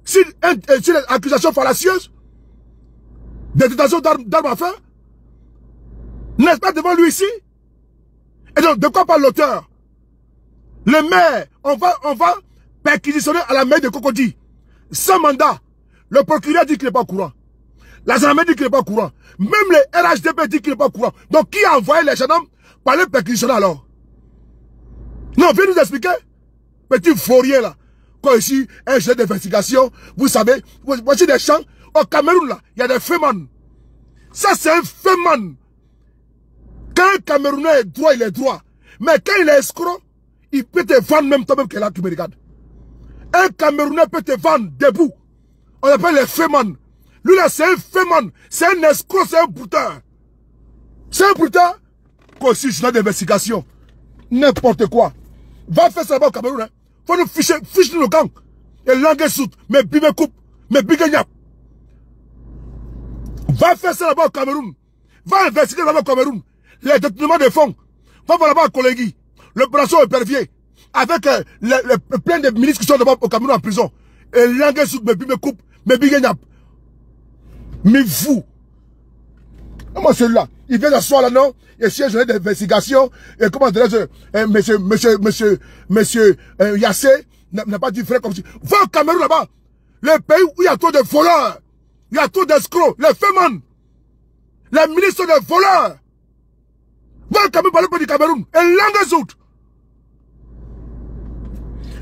sur une accusation fallacieuse de détention d'armes à feu? N'est-ce pas devant lui ici? Et donc, de quoi parle l'auteur? Le maire, on va perquisitionner à la mairie de Cocody. Sans mandat. Le procureur dit qu'il n'est pas au courant. La gendarmerie dit qu'il n'est pas au courant. Même le RHDP dit qu'il n'est pas au courant. Donc, qui a envoyé les gendarmes par les perquisitionner alors? Non, viens nous expliquer. Petit vaurien là. Quand ici, un jeu d'investigation, vous savez, voici des champs. Au Cameroun là, il y a des fémans. Ça, c'est un féman. Quand un Camerounais est droit, il est droit. Mais quand il est escroc, il peut te vendre même toi-même qui est là, qui me regarde. Un Camerounais peut te vendre debout. On appelle les féman. Lui là, c'est un féman. C'est un escroc, c'est un brouteur. C'est un brouteur. Quand ici, je d'investigation. N'importe quoi. Va faire ça là-bas au Cameroun. Hein. Faut nous ficher le gang. Et langue soute. Mais bime coupe. Mais biganyap. Va faire ça là-bas au Cameroun. Va investiguer là-bas au Cameroun. Les détournements de fonds. Va voir là-bas à Collégui. L'opération épervier. Avec plein de ministres qui sont là-bas au Cameroun en prison. Et langue soute. Mais bime coupe. Mais biganyap. Mais vous. Moi, celui-là. Il vient d'asseoir là, non? Et si j'ai d'investigation, et comment dirais-je, monsieur Yassé n'a pas dit vrai comme si. Va au Cameroun là-bas. Le pays où il y a trop de voleurs. Il y a trop d'escrocs. Les fémans. Les ministres des voleurs. Va au Cameroun parler du Cameroun. Et langue autres.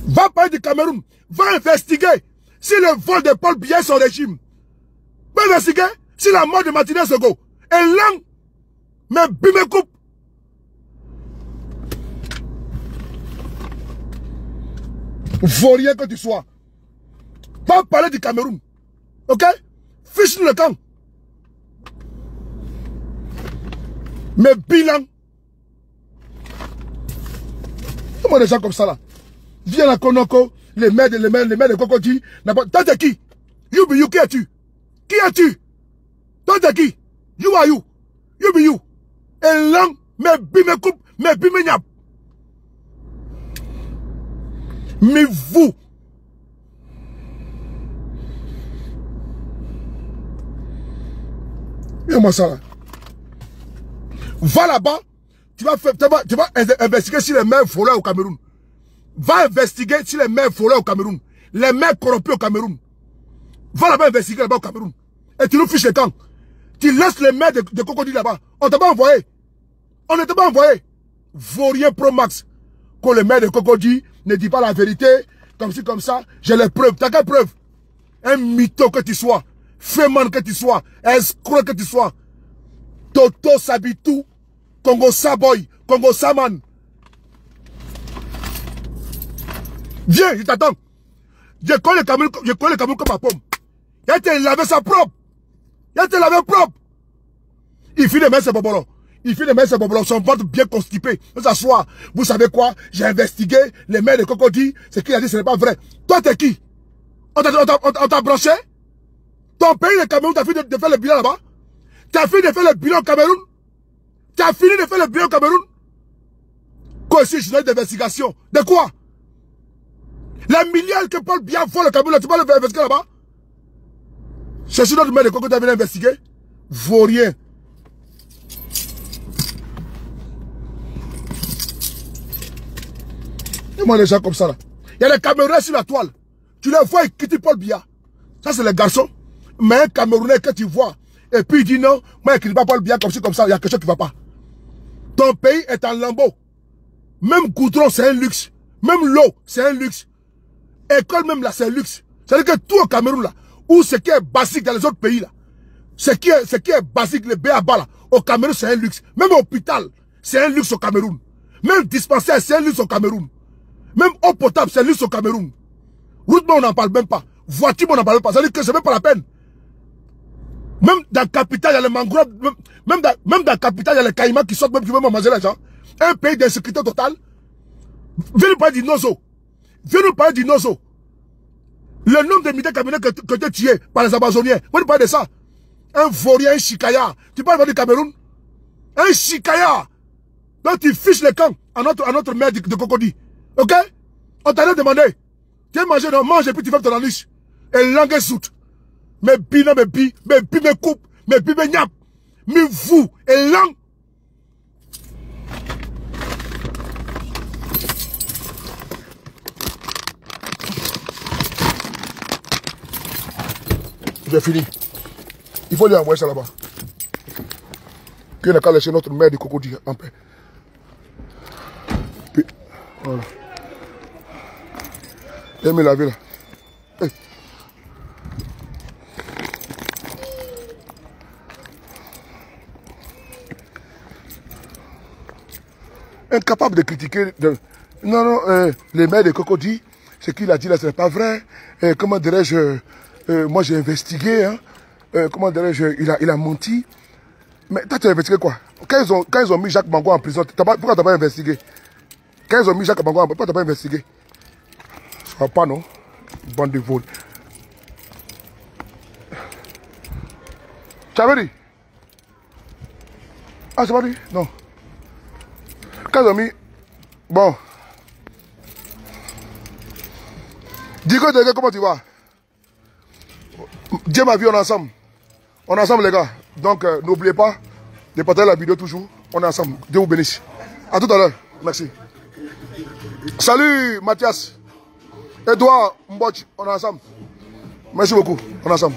Va parler du Cameroun. Va investiguer si le vol de Paul Biya est son régime. Va investiguer si la mort de Martinez Sego. Et langue. Mais bime coupe. Vaurien que tu sois. Pas parler du Cameroun. Ok? Fiche le camp. Mais bilan. Comment des gens comme ça là? Viens à Konoko, les maires de Cocody. Toi t'es qui? You be you, qui es-tu? Qui es-tu? Toi t'es qui? You are you. You be you. Et langue, mais bime coupe, mais bime nyap. Mais vous. Regarde-moi ça là. Va là-bas, tu vas investiguer sur les maires voleurs au Cameroun. Va investiguer sur les maires voleurs au Cameroun. Les maires corrompus au Cameroun. Va là-bas investiguer là-bas au Cameroun. Et tu nous fiches les camps. Tu laisses les maires de Cocody là-bas. On t'a pas envoyé. On ne t'a pas envoyé. Vaurien Pro Max. Quand le maire de Cocody ne dit pas la vérité, comme ci, comme ça, j'ai les preuves. T'as quelle preuve? Un mytho que tu sois. Féman que tu sois. Escroc que tu sois. Toto Sabitou. Congo Saboy. Congo Saman. Viens, je t'attends. Je connais le Cameroun comme ma pomme. Il a été lavé sa propre. Il a été lavé propre. Il finit de mettre ses bobolons. Il finit de mettre ses bobolons. Son ventre bien constipé. On s'assoit. Vous savez quoi? J'ai investigué les maires de Cocody. Ce qu'il a dit, ce n'est pas vrai. Toi, t'es qui? On t'a branché? Ton pays, le Cameroun, t'as fini de faire le bilan là-bas? T'as fini de faire le bilan au Cameroun? T'as fini de faire le bilan au Cameroun? Quoi aussi, je d'investigation? De quoi? Les milliards que Paul Biya vole le Cameroun, tu vas le investiguer là-bas? C'est sur notre maire de Cocody qui venu investiguer? Vaurien. Et moi, les gens comme ça là. Il y a des Camerounais sur la toile. Tu les vois, ils quittent Paul Biya. Ça, c'est les garçons. Mais un Camerounais que tu vois, et puis il dit non, moi, je ne quitte pas Paul Biya comme ci, comme ça, il y a quelque chose qui ne va pas. Ton pays est en lambeau. Même goudron, c'est un luxe. Même l'eau, c'est un luxe. École même là, c'est un luxe. C'est-à-dire que tout au Cameroun là, où ce qui est basique dans les autres pays là, ce qui est basique, le B.A.B.A. là, au Cameroun, c'est un luxe. Même hôpital, c'est un luxe au Cameroun. Même dispensaire, c'est un luxe au Cameroun. Même eau potable, c'est un luxe au Cameroun. Route, on n'en parle même pas. Voiture, on n'en parle même pas. Ça veut dire que c'est même pas la peine. Même dans la capitale, il y a les mangroves. Même dans la capitale, il y a les caïmans qui sortent même qui veulent manger les gens. Un pays d'insécurité totale. Viens nous parler du Nozo. Viens nous parler du Nozo. Le nombre de militaires camerounais que tu as tués par les Amazoniens. Viens nous parler de ça. Un vaurien, un chicaya. Tu parles du Cameroun? Un chicaya. Donc tu fiches les camps à notre maire de Cocody. Ok? On t'a demandé. Tu as mangé, non, mange et puis tu fais ton anus. et langue soute. Mais bi non, mais bi me coupe, mais bi me nyap. Mais vous, et langue. J'ai fini. Il faut lui envoyer ça là-bas. Qu'il n'a qu'à laisser notre mère de crocodile en paix. Puis, voilà. Et me laver là. Hey. Incapable de critiquer. Non, les mères de crocodile, ce qu'il a dit là, ce n'est pas vrai. Comment dirais-je, moi j'ai investigué. Hein. Comment dirais-je, il a menti. Mais toi, tu as investigué quoi? Quand ils ont mis Jacques Bango en prison, pourquoi tu n'as pas investigué? Quand ils ont mis Jacques Bango en prison, pourquoi tu n'as pas investigué? Ça va pas, non? Bande de vol. Tu avais dit? Ah, c'est pas dit? Non. Quand ils ont mis... Bon. Dis-moi, comment tu vas? Dieu m'a vu, on est ensemble. On est ensemble, les gars. Donc, n'oubliez pas de partager la vidéo toujours. On est ensemble. Dieu vous bénisse. À tout à l'heure. Merci. Salut, Mathias. Edouard Mboch, on est ensemble. Merci beaucoup. On est ensemble.